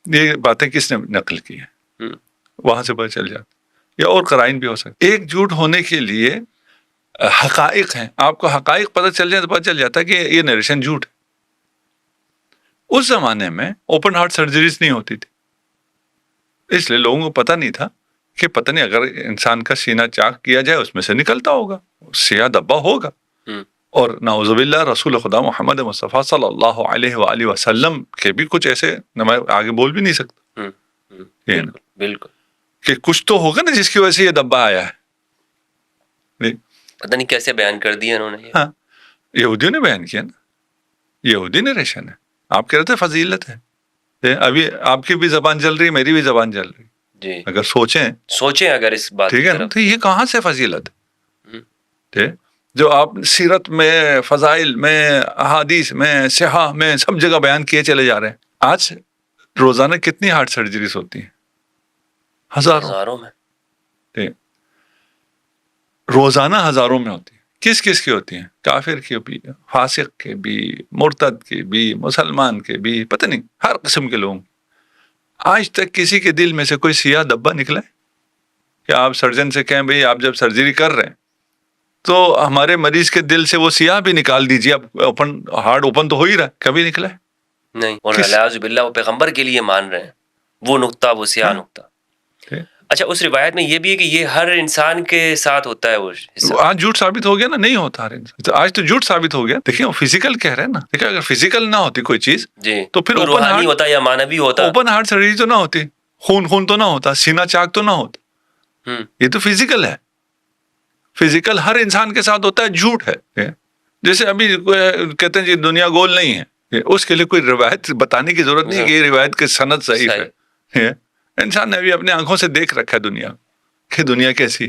یہ باتیں کس نے نقل کی ہیں، وہاں سے پتہ چل جاتا. یا اور قرائن بھی ہو سکتے. ایک جھوٹ ہونے کے لیے حقائق ہیں. آپ کو حقائق پتہ چل جائے تو پتہ چل جاتا ہے کہ یہ نریشن جھوٹ ہے. اس زمانے میں اوپن ہارٹ سرجریز نہیں ہوتی تھی، اس لیے لوگوں کو پتہ نہیں تھا کہ پتہ نہیں اگر انسان کا سینہ چاک کیا جائے اس میں سے نکلتا ہوگا، سیاہ دبا ہوگا. اور نعوذ باللہ رسول خدا محمد مصطفیٰ صلی اللہ علیہ وآلہ وسلم کے بھی کچھ ایسے میں آگے بول بھی نہیں سکتا. بالکل کہ کچھ تو ہوگا نا جس کی وجہ سے یہ دبا آیا ہے. پتہ نہیں کیسے بیان کر دیا انہوں نے. ہاں، یہودیوں نے بیان کیا نا، یہودی نریشن ہے. آپ کہہ رہے تھے فضیلت ہے. ابھی آپ کی بھی زبان چل رہی، میری بھی زبان چل رہی. جی، اگر سوچیں اگر اس بات ٹھیک ہے نا، تو یہ کہاں سے فضیلت ہے جو آپ سیرت میں، فضائل میں، احادیث میں، صحاح میں سب جگہ بیان کیے چلے جا رہے ہیں. آج روزانہ کتنی ہارٹ سرجریز ہوتی ہیں؟ ہزاروں میں. روزانہ ہزاروں میں ہوتی ہیں. کس کی ہوتی ہیں؟ کافر کی بھی، فاسق کے بھی، مرتد کے بھی، مسلمان کے بھی، پتہ نہیں ہر قسم کے لوگ. آج تک کسی کے دل میں سے کوئی سیاہ دبا نکلا ہے کہ آپ سرجن سے کہیں بھئی آپ جب سرجری کر رہے ہیں تو ہمارے مریض کے دل سے وہ سیاہ بھی نکال دیجیے، اب ہارٹ اوپن تو ہو ہی رہا ہے، کبھی نکلا ہے؟ نہیں. اور الیاذ باللہ وہ پیغمبر کے لیے مان رہے ہیں وہ نقطہ، وہ سیاہ نقطہ. اچھا، اس روایت میں یہ بھی ہے کہ یہ ہر انسان کے ساتھ ہوتا ہے. وہ آج جھوٹ ثابت ہو گیا نا، نہیں ہوتا ہر انسان. آج تو جھوٹ ثابت ہو گیا. دیکھیں وہ فزیکل کہہ رہے ہیں نا. دیکھیں اگر فزیکل نہ ہوتی کوئی چیز تو پھر روحانی ہوتا یا مانوی ہوتا. اوپن ہارٹ سرجری تو نہ ہوتی، خون تو نہ ہوتا، سینہ چاک تو نہ ہوتا. یہ تو فزیکل ہے. فزیکل ہر انسان کے ساتھ ہوتا ہے. جھوٹ ہے. جیسے ابھی کہتے ہیں جی دنیا گول نہیں ہے، اس کے لیے کوئی روایت بتانے کی ضرورت نہیں ہے کہ یہ روایت کی سند صحیح ہے. انسان نے ابھی اپنے آنکھوں سے دیکھ رکھا ہے دنیا کہ دنیا کیسی.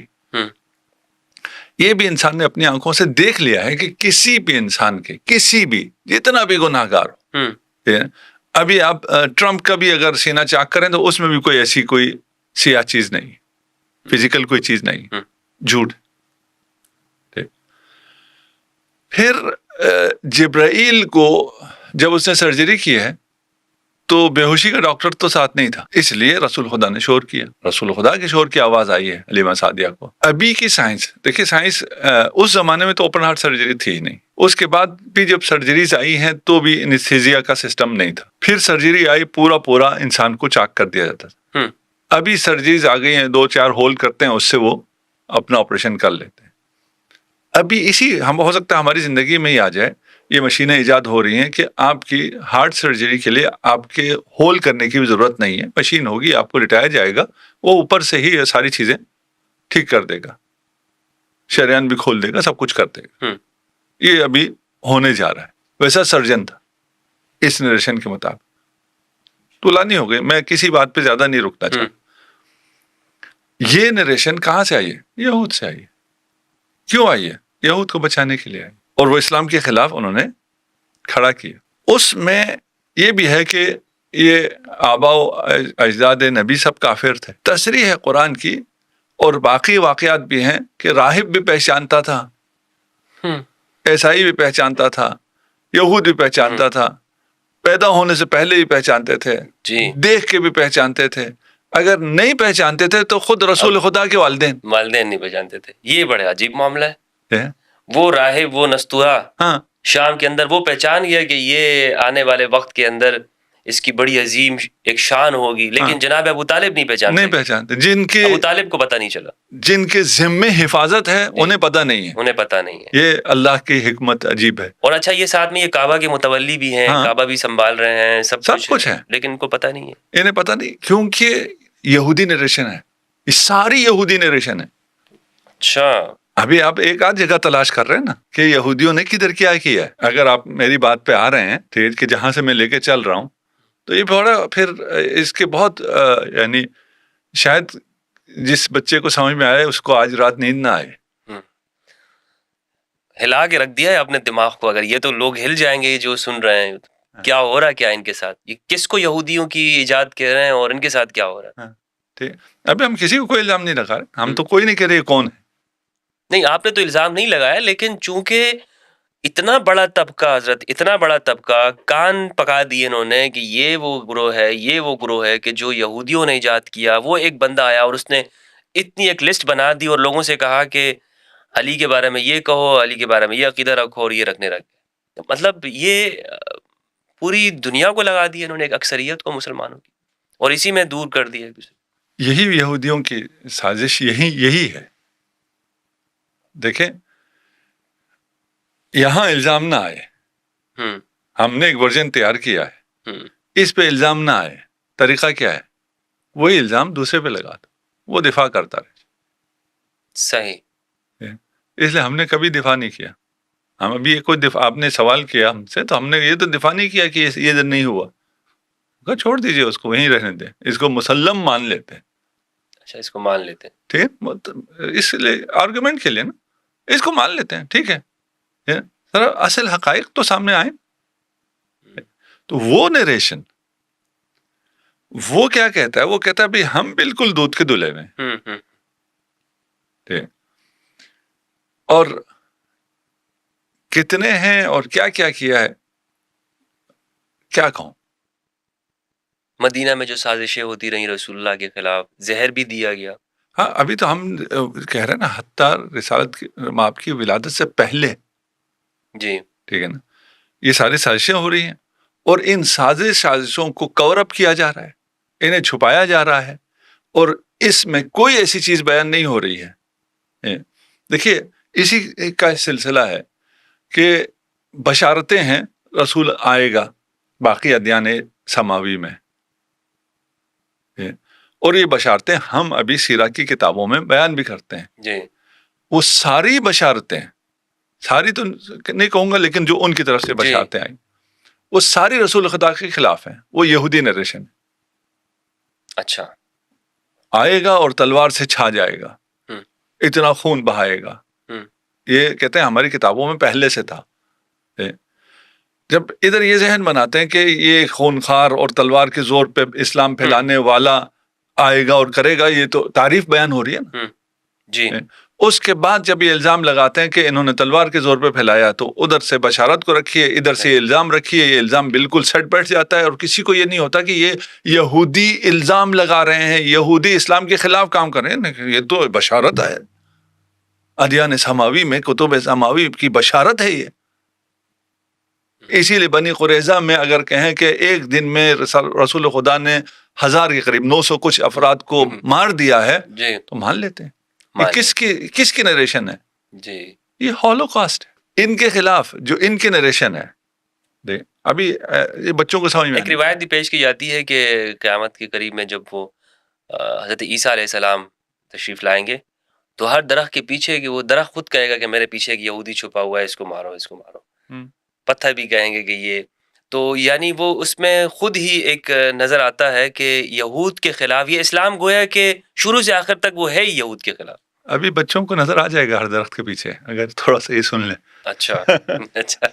یہ بھی انسان نے اپنی آنکھوں سے دیکھ لیا ہے کہ کسی بھی انسان کے، کسی بھی جتنا بھی گناہ گار ہو، ابھی آپ ٹرمپ کا بھی اگر سینہ چاک کریں تو اس میں بھی کوئی ایسی کوئی سیاہ چیز نہیں، فزیکل کوئی چیز نہیں. جھوٹ. پھر جبرائیل کو جب اس نے سرجری کی ہے تو بے ہوشی کا ڈاکٹر تو ساتھ نہیں تھا، اس لیے رسول خدا نے شور کیا. رسول خدا کے شور کی آواز آئی ہے حلیمہ سعدیہ کو. ابھی کی سائنس دیکھیں، سائنس اس زمانے میں تو اوپن ہارٹ سرجری تھی ہی نہیں. اس کے بعد بھی جب سرجریز آئی ہیں تو بھی انستھیزیا کا سسٹم نہیں تھا. پھر سرجری آئی، پورا انسان کو چاک کر دیا جاتا تھا. ابھی سرجریز آ گئی ہیں، 2-4 ہول کرتے ہیں، اس سے وہ اپنا آپریشن کر لیتے ہیں. ابھی ہم ہو سکتا ہے ہماری زندگی میں ہی آ جائے، یہ مشینیں ایجاد ہو رہی ہیں کہ آپ کی ہارٹ سرجری کے لیے آپ کے ہول کرنے کی بھی ضرورت نہیں ہے. مشین ہوگی، آپ کو لٹایا جائے گا، وہ اوپر سے ہی یہ ساری چیزیں ٹھیک کر دے گا، شریان بھی کھول دے گا، سب کچھ کر دے گا. یہ ابھی ہونے جا رہا ہے. ویسا سرجن تھا اس نریشن کے مطابق. طولانی ہو گئی، میں کسی بات پہ زیادہ نہیں رکنا چاہتا. یہ نریشن کہاں سے آئی ہے؟ یہود سے آئی ہے. کیوں آئی ہے؟ یہود کو بچانے کے لیے آئی، اور وہ اسلام کے خلاف انہوں نے کھڑا کیا. اس میں یہ بھی ہے کہ یہ آبا و اجداد نبی سب کافر تھے. تصریح ہے قرآن کی، اور باقی واقعات بھی ہیں کہ راہب بھی پہچانتا تھا، عیسائی بھی پہچانتا تھا، یہود بھی پہچانتا تھا، پیدا ہونے سے پہلے بھی پہچانتے تھے، دیکھ کے بھی پہچانتے تھے. اگر نہیں پہچانتے تھے تو خود رسول خدا کے والدین نہیں پہچانتے تھے. یہ بڑے عجیب معاملہ ہے. وہ راہب، وہ نستوہا شام کے اندر وہ پہچان گیا کہ یہ آنے والے وقت کے اندر اس کی بڑی عظیم ایک شان ہوگی، لیکن جناب ابو طالب نہیں پہچانتے، جن کے ابو طالب کو پتہ نہیں چلا، جن کے ذمے حفاظت ہے انہیں پتہ نہیں ہے، انہیں پتہ نہیں ہے. یہ اللہ کی حکمت عجیب ہے. اور اچھا یہ ساتھ میں یہ کعبہ کے متولی بھی ہیں، کعبہ بھی سنبھال رہے ہیں، سب کچھ ہے، لیکن ان کو پتہ نہیں ہے. انہیں پتہ نہیں، کیونکہ یہودی نریشن ہے، یہ ساری یہودی نریشن ہے. اچھا ابھی آپ ایک آدھ جگہ تلاش کر رہے ہیں نا کہ یہودیوں نے کدھر کیا ہے. اگر آپ میری بات پہ آ رہے ہیں ٹھیک کہ جہاں سے میں لے کے چل رہا ہوں، تو یہ بڑا پھر اس کے بہت یعنی شاید جس بچے کو سمجھ میں آئے اس کو آج رات نیند نہ آئے. ہلا کے رکھ دیا ہے اپنے دماغ کو. اگر یہ تو لوگ ہل جائیں گے جو سن رہے ہیں، کیا ہو رہا ہے کیا ان کے ساتھ، یہ کس کو یہودیوں کی ایجاد کہہ رہے ہیں اور ان کے ساتھ کیا ہو رہا ہے. ٹھیک، ابھی ہم کسی کو کوئی الزام نہیں لگا رہے، ہم تو کوئی نہیں کہہ رہے کون ہے. نہیں، آپ نے تو الزام نہیں لگایا، لیکن چونکہ اتنا بڑا طبقہ حضرت، اتنا بڑا طبقہ کان پکا دیے انہوں نے کہ یہ وہ گروہ ہے، یہ وہ گروہ ہے کہ جو یہودیوں نے ایجاد کیا. وہ ایک بندہ آیا اور اس نے اتنی ایک لسٹ بنا دی اور لوگوں سے کہا کہ علی کے بارے میں یہ کہو، علی کے بارے میں یہ عقیدہ رکھو اور یہ رکھنے رکھ. مطلب یہ پوری دنیا کو لگا دی انہوں نے، ایک اکثریت کو مسلمانوں کی، اور اسی میں دور کر دیا. یہی یہودیوں کی سازش یہی ہے. دیکھیں یہاں الزام نہ آئے، ہم نے ایک ورژن تیار کیا ہے، اس پہ الزام نہ آئے. طریقہ کیا ہے؟ وہی الزام دوسرے پہ لگا دو، وہ دفاع کرتا رہے. صحیح. اس لیے ہم نے کبھی دفاع نہیں کیا. ہم ابھی کوئی دفاع، آپ نے سوال کیا ہم سے تو ہم نے یہ تو دفاع نہیں کیا کہ یہ نہیں ہوا. چھوڑ دیجئے اس کو، وہیں رہنے دیں، اس کو مسلم مان لیتے ہیں. اچھا، اس کو مان لیتے ہیں، ٹھیک، اس لیے آرگومنٹ کے لیے نا اس کو مان لیتے ہیں. ٹھیک ہے، سر اصل حقائق تو سامنے آئے. تو وہ نریشن وہ کیا کہتا ہے؟ وہ کہتا ہے بھائی ہم بالکل دودھ کے دلے میں، ٹھیک، اور کتنے ہیں اور کیا کیا کیا ہے، کیا کہوں. مدینہ میں جو سازشیں ہوتی رہیں رسول اللہ کے خلاف، زہر بھی دیا گیا. ہاں، ابھی تو ہم کہہ رہے ہیں نا، حتیٰ رسالت آپ کی ولادت سے پہلے، جی ٹھیک ہے نا، یہ ساری سازشیں ہو رہی ہیں، اور ان سازشوں کو کور اپ کیا جا رہا ہے، انہیں چھپایا جا رہا ہے، اور اس میں کوئی ایسی چیز بیان نہیں ہو رہی ہے. دیکھیے اسی کا سلسلہ ہے کہ بشارتیں ہیں رسول آئے گا باقی ادیان سماوی میں، اور یہ بشارتیں ہم ابھی سیرہ کی کتابوں میں بیان بھی کرتے ہیں. جی، وہ ساری بشارتیں، ساری تو نہیں کہوں گا لیکن جو ان کی طرف سے بشارتیں آئیں وہ ساری رسول خدا کے خلاف ہیں. وہ یہودی نریشن ہے. اچھا، آئے گا اور تلوار سے چھا جائے گا، اتنا خون بہائے گا. یہ کہتے ہیں ہماری کتابوں میں پہلے سے تھا. جب ادھر یہ ذہن بناتے ہیں کہ یہ خونخوار اور تلوار کے زور پہ اسلام پھیلانے والا آئے گا اور کرے گا، یہ تو تعریف بیان ہو رہی ہے نا. جی، اس کے بعد جب یہ الزام لگاتے ہیں کہ انہوں نے تلوار کے زور پہ پھیلایا، تو ادھر سے بشارت کو رکھیے، ادھر سے یہ الزام رکھیے. یہ الزام بالکل سیٹ بیٹھ جاتا ہے، اور کسی کو یہ نہیں ہوتا کہ یہ یہودی الزام لگا رہے ہیں، یہودی اسلام کے خلاف کام کر رہے ہیں. یہ تو بشارت ہے، ادیان سماوی میں، کتب سماوی کی بشارت ہے یہ. اسی لیے بنی قریظہ میں اگر کہیں کہ ایک دن میں رسول خدا نے 1000 کے قریب 900 کچھ افراد کو مار دیا ہے، تو مان لیتے ہیں. یہ کس کی نریشن ہے؟ جی، یہ ہولوکاسٹ ہے، ان کے خلاف جو ان کی نریشن ہے. ابھی یہ بچوں کو سمجھ میں ایک روایت بھی پیش کی جاتی ہے کہ قیامت کے قریب میں جب وہ حضرت عیسیٰ علیہ السلام تشریف لائیں گے تو ہر درخت کے پیچھے کہ وہ درخت خود کہے گا کہ میرے پیچھے ایک یہودی چھپا ہوا ہے، اس کو مارو، اس کو مارو. پتھر بھی کہیں گے کہ یہ تو، یعنی وہ اس میں خود ہی ایک نظر آتا ہے کہ یہود کے خلاف یہ اسلام گویا کہ شروع سے آخر تک وہ ہے ہی یہود کے خلاف. ابھی بچوں کو نظر آ جائے گا ہر درخت کے پیچھے، اگر تھوڑا سا یہ سن لیں. اچھا اچھا،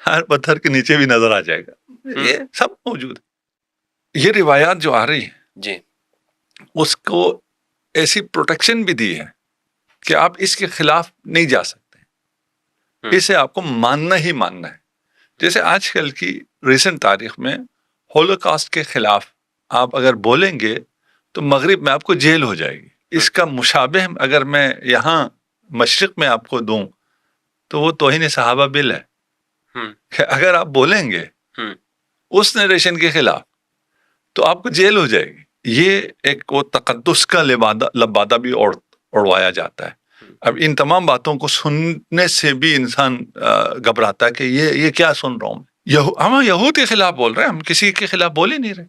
ہر پتھر کے نیچے بھی نظر آ جائے گا. یہ سب موجود ہے. یہ روایات جو آ رہی ہیں جی، اس کو ایسی پروٹیکشن بھی دی ہے کہ آپ اس کے خلاف نہیں جا سکتے، اسے آپ کو ماننا ہی ماننا ہے. جیسے آج کل کی ریسنٹ تاریخ میں ہولوکاسٹ کے خلاف آپ اگر بولیں گے تو مغرب میں آپ کو جیل ہو جائے گی. اس کا مشابہ اگر میں یہاں مشرق میں آپ کو دوں تو وہ توہین صحابہ بل ہے. کہ اگر آپ بولیں گے اس نریشن کے خلاف تو آپ کو جیل ہو جائے گی. یہ ایک وہ تقدس کا لبادہ بھی اڑوایا جاتا ہے. اب ان تمام باتوں کو سننے سے بھی انسان گھبراتا ہے کہ یہ کیا سن رہا ہوں میں. ہم یہود کے خلاف بول رہے ہیں, ہم کسی کے خلاف بول ہی نہیں رہے.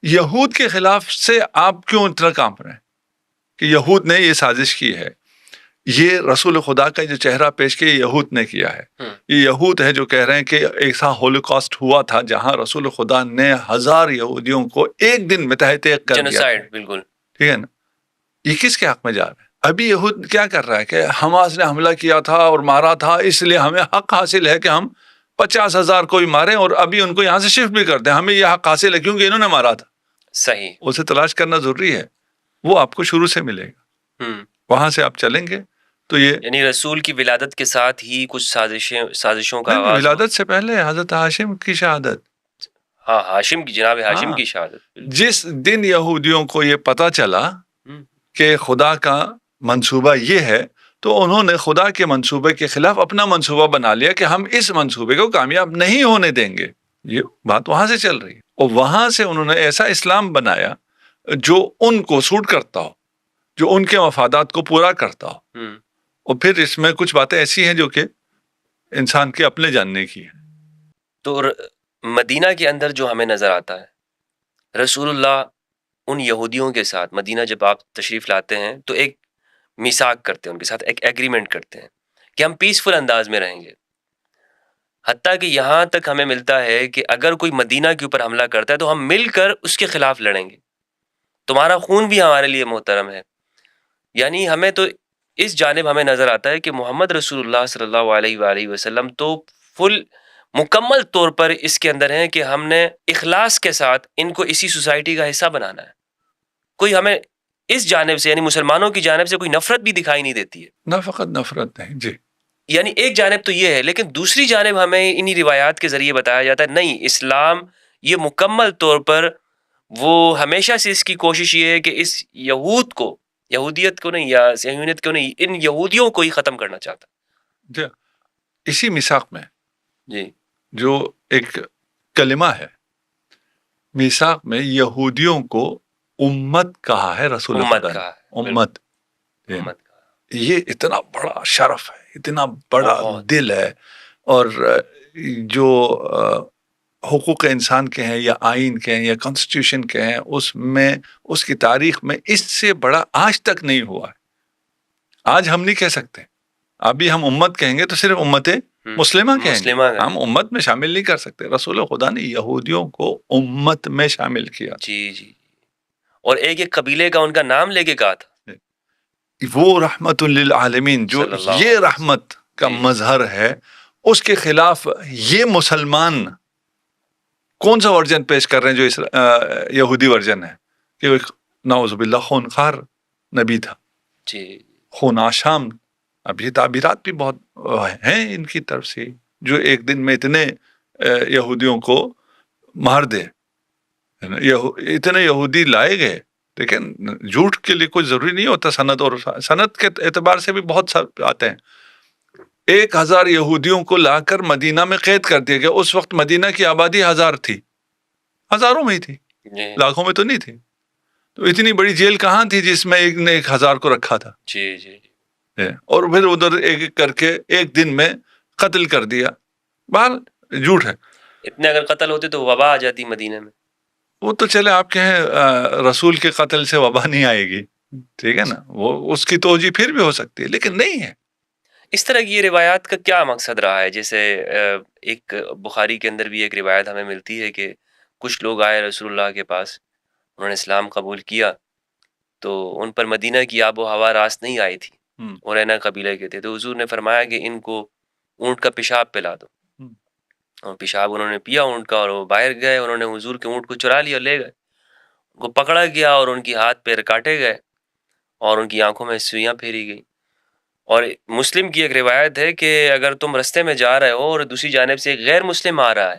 یہود کے خلاف سے آپ کیوں اتنا کانپ رہے ہیں کہ یہود نے یہ سازش کی ہے, یہ رسول خدا کا جو چہرہ پیش کیا یہود نے کیا ہے. یہ یہود ہے جو کہہ رہے ہیں کہ ایسا ہولوکاسٹ ہوا تھا جہاں رسول خدا نے 1000 یہودیوں کو ایک دن میں تہہ تیغ کر دیا. بالکل ٹھیک ہے نا. یہ کس کے حق میں جا رہا ہے؟ ابھی یہود کیا کر رہا ہے کہ حماس نے حملہ کیا تھا اور مارا تھا, اس لیے ہمیں حق حاصل ہے کہ ہم 50,000 کو بھی ماریں اور ابھی ان کو یہاں سے شفٹ بھی کر دیں. ہمیں یہ حق حاصل ہے کیونکہ انہوں نے مارا تھا. صحیح, اسے تلاش کرنا ضروری ہے. وہ آپ کو شروع سے ملے گا, وہاں سے آپ چلیں گے تو یہ یعنی رسول کی ولادت کے ساتھ ہی کچھ سازشوں کا آغاز. ولادت سے پہلے حضرت ہاشم کی شہادت, ہاں ہاشم کی, جناب ہاشم کی شہادت. جس دن یہودیوں کو یہ پتا چلا کہ خدا کا منصوبہ یہ ہے تو انہوں نے خدا کے منصوبے کے خلاف اپنا منصوبہ بنا لیا کہ ہم اس منصوبے کو کامیاب نہیں ہونے دیں گے. یہ بات وہاں سے چل رہی ہے, اور وہاں سے انہوں نے ایسا اسلام بنایا جو ان کو سوٹ کرتا ہو, جو ان کے مفادات کو پورا کرتا ہو. اور پھر اس میں کچھ باتیں ایسی ہیں جو کہ انسان کے اپنے جاننے کی ہیں. تو مدینہ کے اندر جو ہمیں نظر آتا ہے, رسول اللہ ان یہودیوں کے ساتھ مدینہ جب آپ تشریف لاتے ہیں تو ایک میثاق کرتے ہیں, ان کے ساتھ ایک ایگریمنٹ کرتے ہیں کہ ہم پیسفل انداز میں رہیں گے. حتیٰ کہ یہاں تک ہمیں ملتا ہے کہ اگر کوئی مدینہ کے اوپر حملہ کرتا ہے تو ہم مل کر اس کے خلاف لڑیں گے, تمہارا خون بھی ہمارے لیے محترم ہے. یعنی ہمیں تو اس جانب ہمیں نظر آتا ہے کہ محمد رسول اللہ صلی اللہ علیہ وآلہ وسلم تو مکمل طور پر اس کے اندر ہیں کہ ہم نے اخلاص کے ساتھ ان کو اسی سوسائٹی کا حصہ بنانا ہے. کوئی ہمیں اس جانب سے یعنی مسلمانوں کی جانب سے کوئی نفرت بھی دکھائی نہیں دیتی ہے. نہ فقط نفرت نہیں جی, یعنی ایک جانب تو یہ ہے, لیکن دوسری جانب ہمیں انہی روایات کے ذریعے بتایا جاتا ہے نہیں, اسلام یہ مکمل طور پر وہ ہمیشہ سے اس کی کوشش یہ ہے کہ اس یہودیت کو نہیں یا صہیونیت کو نہیں, ان یہودیوں کو ہی ختم کرنا چاہتا. جی, اسی میثاق میں جی جو ایک کلمہ ہے, میثاق میں یہودیوں کو امت کہا ہے رسول امت خدا کہا نے. امت یہ اتنا بڑا شرف ہے, اتنا بڑا دل ہے, اور جو حقوق انسان کے ہیں یا آئین کے ہیں یا کانسٹیٹیوشن کے ہیں, اس میں اس کی تاریخ میں اس سے بڑا آج تک نہیں ہوا ہے. آج ہم نہیں کہہ سکتے, ابھی ہم امت کہیں گے تو صرف امت مسلمہ کہیں گے, ہم امت میں شامل نہیں کر سکتے. رسول خدا نے یہودیوں کو امت میں شامل کیا. جی جی, اور ایک ایک قبیلے کا ان کا نام لے کے کہا تھا. وہ رحمت للعالمین جو یہ رحمت کا مظہر ہے, اس کے خلاف یہ مسلمان کون سا ورژن پیش کر رہے ہیں جو یہودی ورژن ہے کہ نعوذ باللہ خونخوار نبی تھا, جی خون آشام. اب یہ تعبیرات بھی بہت ہیں ان کی طرف سے, جو ایک دن میں اتنے یہودیوں کو مار دے. اتنے یہودی لائے گئے, لیکن جھوٹ کے لیے کوئی ضروری نہیں ہوتا سند, اور سند کے اعتبار سے بھی بہت سارے آتے ہیں. 1000 یہودیوں کو لا کر مدینہ میں قید کر دیا گیا. اس وقت مدینہ کی آبادی 1000 تھی, ہزاروں میں ہی تھی, لاکھوں میں تو نہیں تھی. تو اتنی بڑی جیل کہاں تھی جس میں ایک نے 1000 کو رکھا تھا. جی جی, اور پھر ادھر ایک ایک کر کے ایک دن میں قتل کر دیا. بہرحال جھوٹ ہے. اتنے اگر قتل ہوتے تو وبا آ جاتی مدینہ میں. وہ تو چلے آپ کہیں رسول کے قتل سے وبا نہیں آئے گی, ٹھیک ہے نا, وہ اس کی توجہ پھر بھی ہو سکتی ہے, لیکن نہیں ہے. اس طرح کی یہ روایات کا کیا مقصد رہا ہے؟ جیسے ایک بخاری کے اندر بھی ایک روایت ہمیں ملتی ہے کہ کچھ لوگ آئے رسول اللہ کے پاس, انہوں نے اسلام قبول کیا, تو ان پر مدینہ کی آب و ہوا راست نہیں آئی تھی, اور اینا قبیلے کے تھے. تو حضور نے فرمایا کہ ان کو اونٹ کا پیشاب پلا دو, اور پیشاب انہوں نے پیا اونٹ کا, اور وہ باہر گئے, انہوں نے حضور کے اونٹ کو چرا لیا, لے گئے, ان کو پکڑا گیا اور ان کی ہاتھ پیر کاٹے گئے اور ان کی آنکھوں میں سوئیاں پھیری گئی. اور مسلم کی ایک روایت ہے کہ اگر تم رستے میں جا رہے ہو اور دوسری جانب سے ایک غیر مسلم آ رہا ہے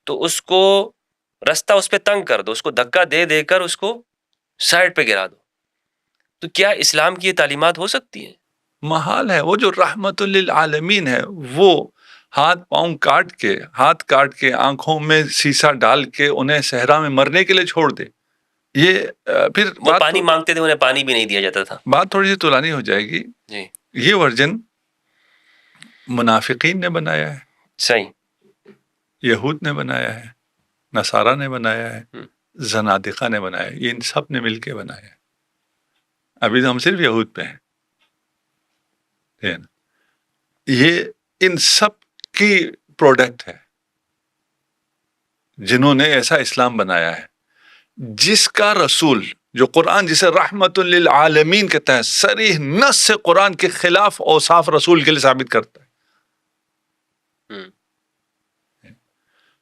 تو اس کو رستہ اس پہ تنگ کر دو, اس کو دھکا دے دے کر اس کو سائڈ پہ گرا دو. تو کیا اسلام کی یہ تعلیمات ہو سکتی ہیں؟ محال ہے. وہ جو رحمت للعالمین ہے وہ ہاتھ کاٹ کے آنکھوں میں سیسا ڈال کے انہیں صحرا میں مرنے کے لیے چھوڑ دے. یہ پھر وہ پانی مانگتے تھے, انہیں پانی بھی نہیں دیا جاتا تھا. بات تھوڑی سی طولانی ہو جائے گی. جی. یہ ورژن منافقین نے بنایا ہے, صحیح, یہود نے بنایا ہے, نصارہ نے بنایا ہے, زنادقہ نے بنایا ہے. یہ ان سب نے مل کے بنایا ہے. ابھی تو ہم صرف یہود پہ ہیں. یہ ان سب کی پروڈکٹ ہے جنہوں نے ایسا اسلام بنایا ہے جس کا رسول, جو قرآن جسے رحمت للعالمین کہتا ہے, صریح نص سے قرآن کے خلاف اوصاف رسول کے لیے ثابت کرتا ہے.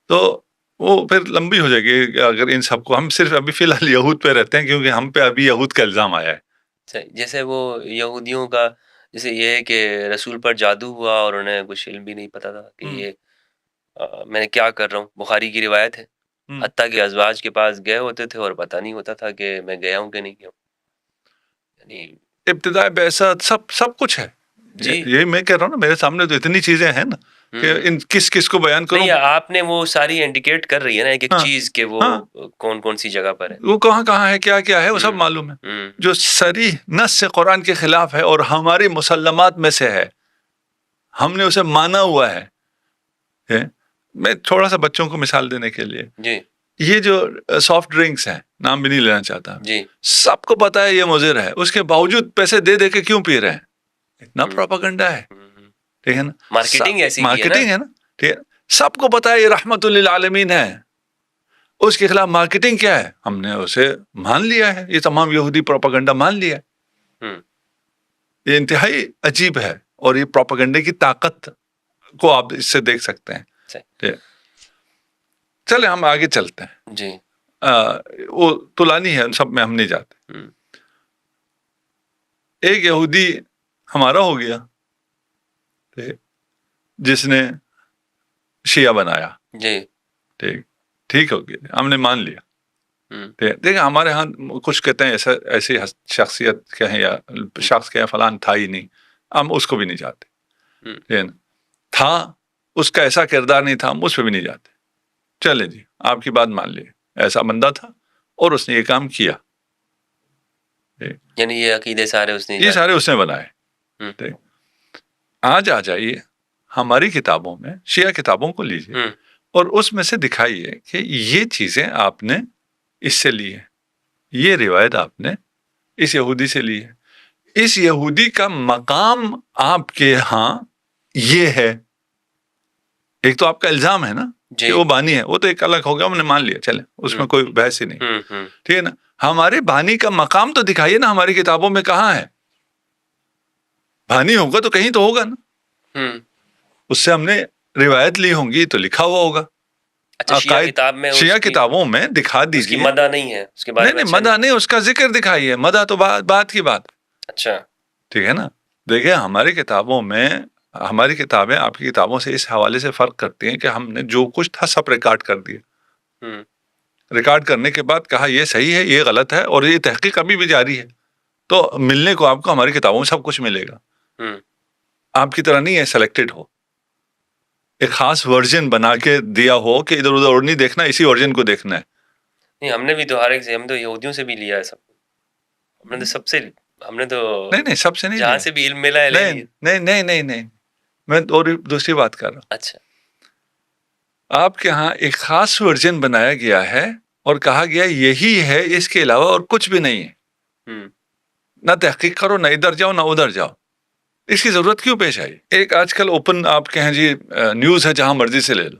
تو وہ پھر لمبی ہو جائے گی اگر ان سب کو, ہم صرف ابھی فی الحال یہود پہ رہتے ہیں کیونکہ ہم پہ ابھی یہود کا الزام آیا ہے. جیسے وہ یہودیوں کا جیسے یہ ہے کہ رسول پر جادو ہوا اور انہیں کچھ علم بھی نہیں پتا تھا کہ یہ میں کیا کر رہا ہوں. بخاری کی روایت ہے, حتیٰ کہ ازواج کے پاس گئے ہوتے تھے اور پتہ نہیں ہوتا تھا کہ میں گیا ہوں کہ نہیں گیا ہوں. یعنی ابتداء بعثت سب کچھ ہے. جی یہ میں کہہ رہا ہوں نا, میرے سامنے تو اتنی چیزیں ہیں نا کہ ان کس کو بیان کروں. آپ نے وہ ساری انڈیکیٹ کر رہی ہے نا ایک چیز کہ وہ کون سی جگہ پر ہے, وہ کہاں ہے, کیا ہے, وہ سب معلوم ہے. جو صریح نص سے قرآن کے خلاف ہے اور ہماری مسلمات میں سے ہے, ہم نے اسے مانا ہوا ہے. میں تھوڑا سا بچوں کو مثال دینے کے لیے, جی یہ جو سافٹ ڈرنکس ہیں, نام بھی نہیں لینا چاہتا, جی, سب کو پتا ہے یہ مضر ہے, اس کے باوجود پیسے دے کے کیوں پی رہے ہیں؟ اتنا پروپیگنڈا ہے. ٹھیک ہے نا, مارکیٹنگ ہے نا. ٹھیک ہے, سب کو پتا ہے یہ رحمت للعالمین ہے, اس کے خلاف مارکیٹنگ کیا ہے؟ ہم نے اسے مان لیا ہے, یہ تمام یہودی پروپیگنڈا مان لیا ہے. یہ انتہائی عجیب ہے, اور یہ پروپیگنڈے کی طاقت کو آپ اس سے دیکھ سکتے ہیں. چلے ہم آگے چلتے ہیں. جی وہ طولانی ہے, سب میں ہم نہیں جاتے. ایک یہودی ہمارا ہو گیا جس نے شیعہ بنایا. جی ٹھیک ہو گیا, ہم نے مان لیا. دیکھیں ہمارے ہاں کچھ کہتے ہیں ایسی شخصیت کہیں یا شخص کہیں فلان تھا ہی نہیں, ہم اس کو بھی نہیں جاتے. تھا, اس کا ایسا کردار نہیں تھا, ہم اس پہ بھی نہیں جاتے. چلے جی, آپ کی بات مان لیے, ایسا بندہ تھا اور اس نے یہ کام کیا. یعنی یہ عقیدے سارے اس نے بنائے. آج آ جائیے ہماری کتابوں میں, شیعہ کتابوں کو لیجیے اور اس میں سے دکھائیے کہ یہ چیزیں آپ نے اس سے لی ہے, یہ روایت آپ نے اس یہودی سے لی ہے. اس یہودی کا مقام آپ کے ہاں یہ ہے. ایک تو آپ کا الزام ہے نا کہ وہ بانی ہے, وہ تو ایک الگ ہو گیا, ہم نے مان لیا, چلے اس میں کوئی بحث ہی نہیں. ٹھیک ہے نا, ہمارے بانی کا مقام تو دکھائیے نا ہماری کتابوں میں کہاں ہے. بانی ہوگا تو کہیں تو ہوگا نا, اس سے ہم نے روایت لی ہوں گی تو لکھا ہوا ہوگا. شیعہ کتابوں میں دکھا دیجیے. مدح نہیں ہے اس کے بارے میں, مدح نہیں, اس کا ذکر دکھائیے. مدح تو بات کی بات. اچھا ٹھیک ہے نا. دیکھیں ہماری کتابوں میں, ہماری کتابیں آپ کی کتابوں سے اس حوالے سے فرق کرتی ہیں کہ ہم نے جو کچھ تھا سب ریکارڈ کر دیا. ریکارڈ کرنے کے بعد کہا یہ صحیح ہے, یہ غلط ہے, اور یہ تحقیق ابھی بھی جاری ہے. تو ملنے کو آپ کو ہماری کتابوں میں سب کچھ ملے گا. آپ کی طرح نہیں ہے سلیکٹڈ ہو, ایک خاص ورژن بنا کے دیا ہو کہ ادھر ادھر اور نہیں دیکھنا, اسی ورژن کو دیکھنا ہے. نہیں, ہم نے بھی تو ہر ایک سے, ہم تو یہودیوں سے بھی لیا ہے سب. ہم نے تو سب سے, ہم نے تو نہیں سب سے نہیں, جہاں سے بھی علم ملا ہے. نہیں, میں اور دوسری بات کر رہا ہوں. اچھا, آپ کے ہاں ایک خاص ورژن بنایا گیا ہے اور کہا گیا یہی ہے, اس کے علاوہ اور کچھ بھی نہیں ہے. نہ تحقیق کرو, نہ ادھر جاؤ نہ ادھر جاؤ. اس کی ضرورت کیوں پیش آئی؟ ایک آج کل اوپن آپ کہیں جی نیوز ہے, جہاں مرضی سے لے لو,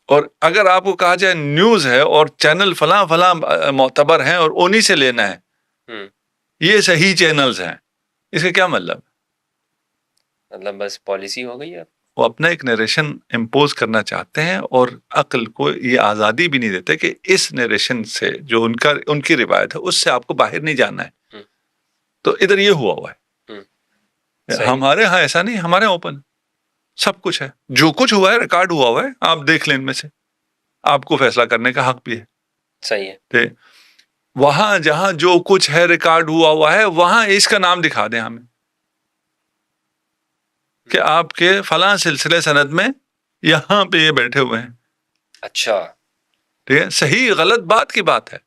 اور اگر آپ کو کہا جائے نیوز ہے اور چینل فلاں معتبر ہیں اور انہی سے لینا ہے, یہ صحیح چینلز ہیں, اس کا کیا مطلب؟ مطلب بس پالیسی ہو گئی ہے. وہ اپنا ایک نیریشن امپوز کرنا چاہتے ہیں اور عقل کو یہ آزادی بھی نہیں دیتے کہ اس نیریشن سے جو ان کی روایت ہے اس سے آپ کو باہر نہیں جانا ہے. تو ادھر یہ ہوا ہے. ہمارے ہاں ایسا نہیں, ہمارے اوپن سب کچھ ہے, جو کچھ ہوا ہے ریکارڈ ہوا ہے, آپ دیکھ لیں ان میں سے, آپ کو فیصلہ کرنے کا حق بھی ہے. صحیح ہے. وہاں جہاں جو کچھ ہے ریکارڈ ہوا ہے وہاں اس کا نام دکھا دیں ہمیں. کہ آپ کے فلاں سلسلے سند میں یہاں پہ یہ بیٹھے ہوئے ہیں. اچھا، ٹھیک ہے، صحیح غلط بات کی بات ہے.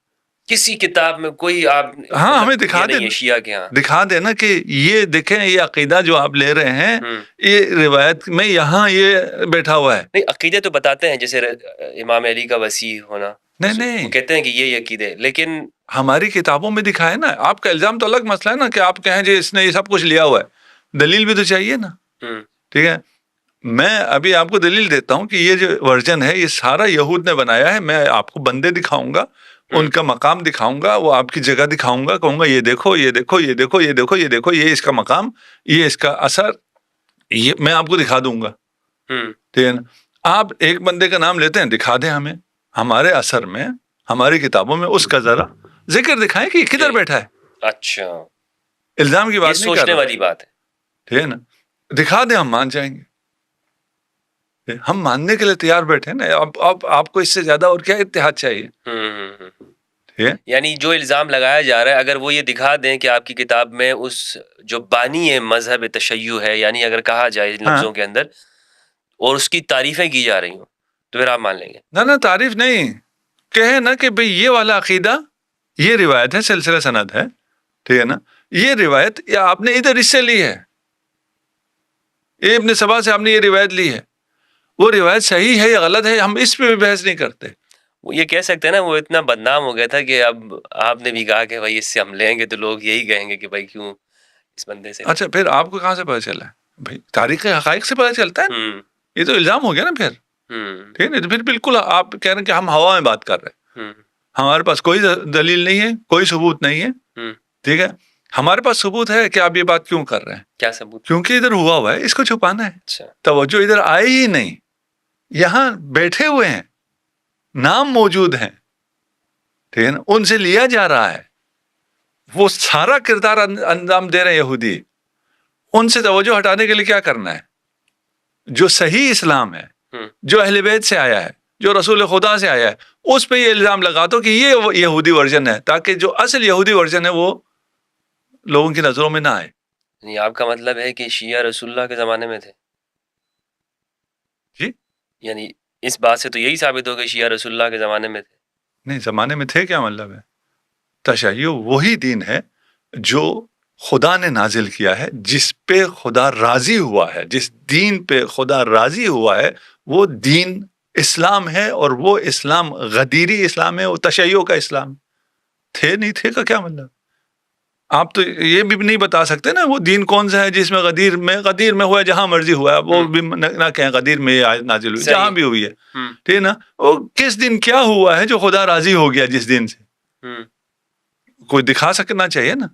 کسی کتاب میں کوئی آپ ہاں ہمیں دکھا یہ دیں، نہیں ہے شیعہ کے ہاں. دکھا دینا کہ یہ دیکھیں یہ عقیدہ جو آپ لے رہے ہیں یہ روایت میں یہاں یہ بیٹھا ہوا ہے. نہیں، عقیدے تو بتاتے ہیں جیسے امام علی کا وسیع ہونا، نہیں وہ کہتے ہیں کہ یہ عقیدے، لیکن ہماری کتابوں میں دکھائے نا. آپ کا الزام تو الگ مسئلہ ہے نا کہ آپ کہیں جی اس نے یہ سب کچھ لیا ہوا ہے، دلیل بھی تو چاہیے نا. ٹھیک ہے، میں ابھی آپ کو دلیل دیتا ہوں کہ یہ جو ورژن ہے یہ سارا یہود نے بنایا ہے. میں آپ کو بندے دکھاؤں گا، ان کا مقام دکھاؤں گا، وہ آپ کی جگہ دکھاؤں گا، کہوں گا یہ دیکھو یہ دیکھو یہ دیکھو یہ دیکھو یہ دیکھو، یہ اس کا مقام، یہ اس کا اثر، یہ میں آپ کو دکھا دوں گا. ٹھیک ہے نا. آپ ایک بندے کا نام لیتے ہیں، دکھا دیں ہمیں ہمارے اثر میں، ہماری کتابوں میں اس کا ذرا ذکر دکھائیں کہ کدھر بیٹھا ہے. اچھا، الزام کی بات یہ نہیں کر سوچنے رہا. والی بات ہے. ٹھیک ہے نا، دکھا دیں، ہم مان جائیں گے. ہم ماننے کے لیے تیار بیٹھے نا. اب آپ کو اس سے زیادہ اور کیا اتحاد چاہیے؟ یعنی جو الزام لگایا جا رہا ہے، اگر وہ یہ دکھا دیں کہ آپ کی کتاب میں اس جو بانی ہے مذہب تشیع ہے، یعنی اگر کہا جائے ان لفظوں کے اندر، اور اس کی تعریفیں کی جا رہی ہوں، تو پھر آپ مان لیں گے. نہ تعریف نہیں، کہے نا کہ بھئی یہ والا عقیدہ، یہ روایت ہے، سلسلہ سند ہے. ٹھیک ہے نا، یہ روایت یا آپ نے ادھر اس سے لی ہے، یہ ابن سبا سے آپ نے یہ روایت لی ہے، وہ روایت صحیح ہے یا غلط ہے ہم اس پہ بھی بحث نہیں کرتے. وہ یہ کہہ سکتے ہیں نا، وہ اتنا بدنام ہو گیا تھا کہ اب آپ نے بھی کہا کہ بھائی اس سے ہم لیں گے، تو لوگ یہی کہیں گے کہ بھائی کیوں اس بندے سے. اچھا، پھر آپ کو کہاں سے پتہ چلا ہے؟ بھائی تاریخ حقائق سے پتہ چلتا ہے. یہ تو الزام ہو گیا نا پھر. ٹھیک ہے، تو پھر بالکل آپ کہہ رہے ہیں کہ ہم ہوا میں بات کر رہے ہیں، ہمارے پاس کوئی دلیل نہیں ہے، کوئی ثبوت نہیں ہے. ٹھیک ہے، ہمارے پاس ثبوت ہے کہ آپ یہ بات کیوں کر رہے ہیں. کیا ثبوت؟ کیونکہ ادھر ہوا ہے، اس کو چھپانا ہے. اچھا، توجہ ادھر آئے ہی نہیں، یہاں بیٹھے ہوئے ہیں، نام موجود ہیں. ٹھیک ہے نا، ان سے لیا جا رہا ہے، وہ سارا کردار انجام دے رہے ہیں یہودی. ان سے توجہ ہٹانے کے لیے کیا کرنا ہے؟ جو صحیح اسلام ہے، جو اہل بیت سے آیا ہے، جو رسول خدا سے آیا ہے، اس پہ یہ الزام لگا دو کہ یہ یہودی ورژن ہے، تاکہ جو اصل یہودی ورژن ہے وہ لوگوں کی نظروں میں نہ آئے. یعنی آپ کا مطلب ہے کہ شیعہ رسول اللہ کے زمانے میں تھے؟ جی، یعنی اس بات سے تو یہی ثابت ہو کہ شیعہ رسول اللہ کے زمانے میں تھے. نہیں، زمانے میں تھے کیا مطلب ہے؟ تشیع وہی دین ہے جو خدا نے نازل کیا ہے، جس پہ خدا راضی ہوا ہے، جس دین پہ خدا راضی ہوا ہے، وہ دین اسلام ہے. اور وہ اسلام غدیری اسلام ہے، وہ تشیع کا اسلام. تھے نہیں تھے کا کیا مطلب؟ آپ تو یہ بھی نہیں بتا سکتے نا وہ دین کون سا ہے جس میں غدیر میں ہوا ہے، جہاں مرضی ہوا ہے. وہ بھی نہ کہیں غدیر میں یہ نازل ہوئی، جہاں بھی ہوئی ہے. ٹھیک ہے نا، وہ کس دن کیا ہوا ہے جو خدا راضی ہو گیا جس دن سے؟ کوئی دکھا سکنا چاہیے نا.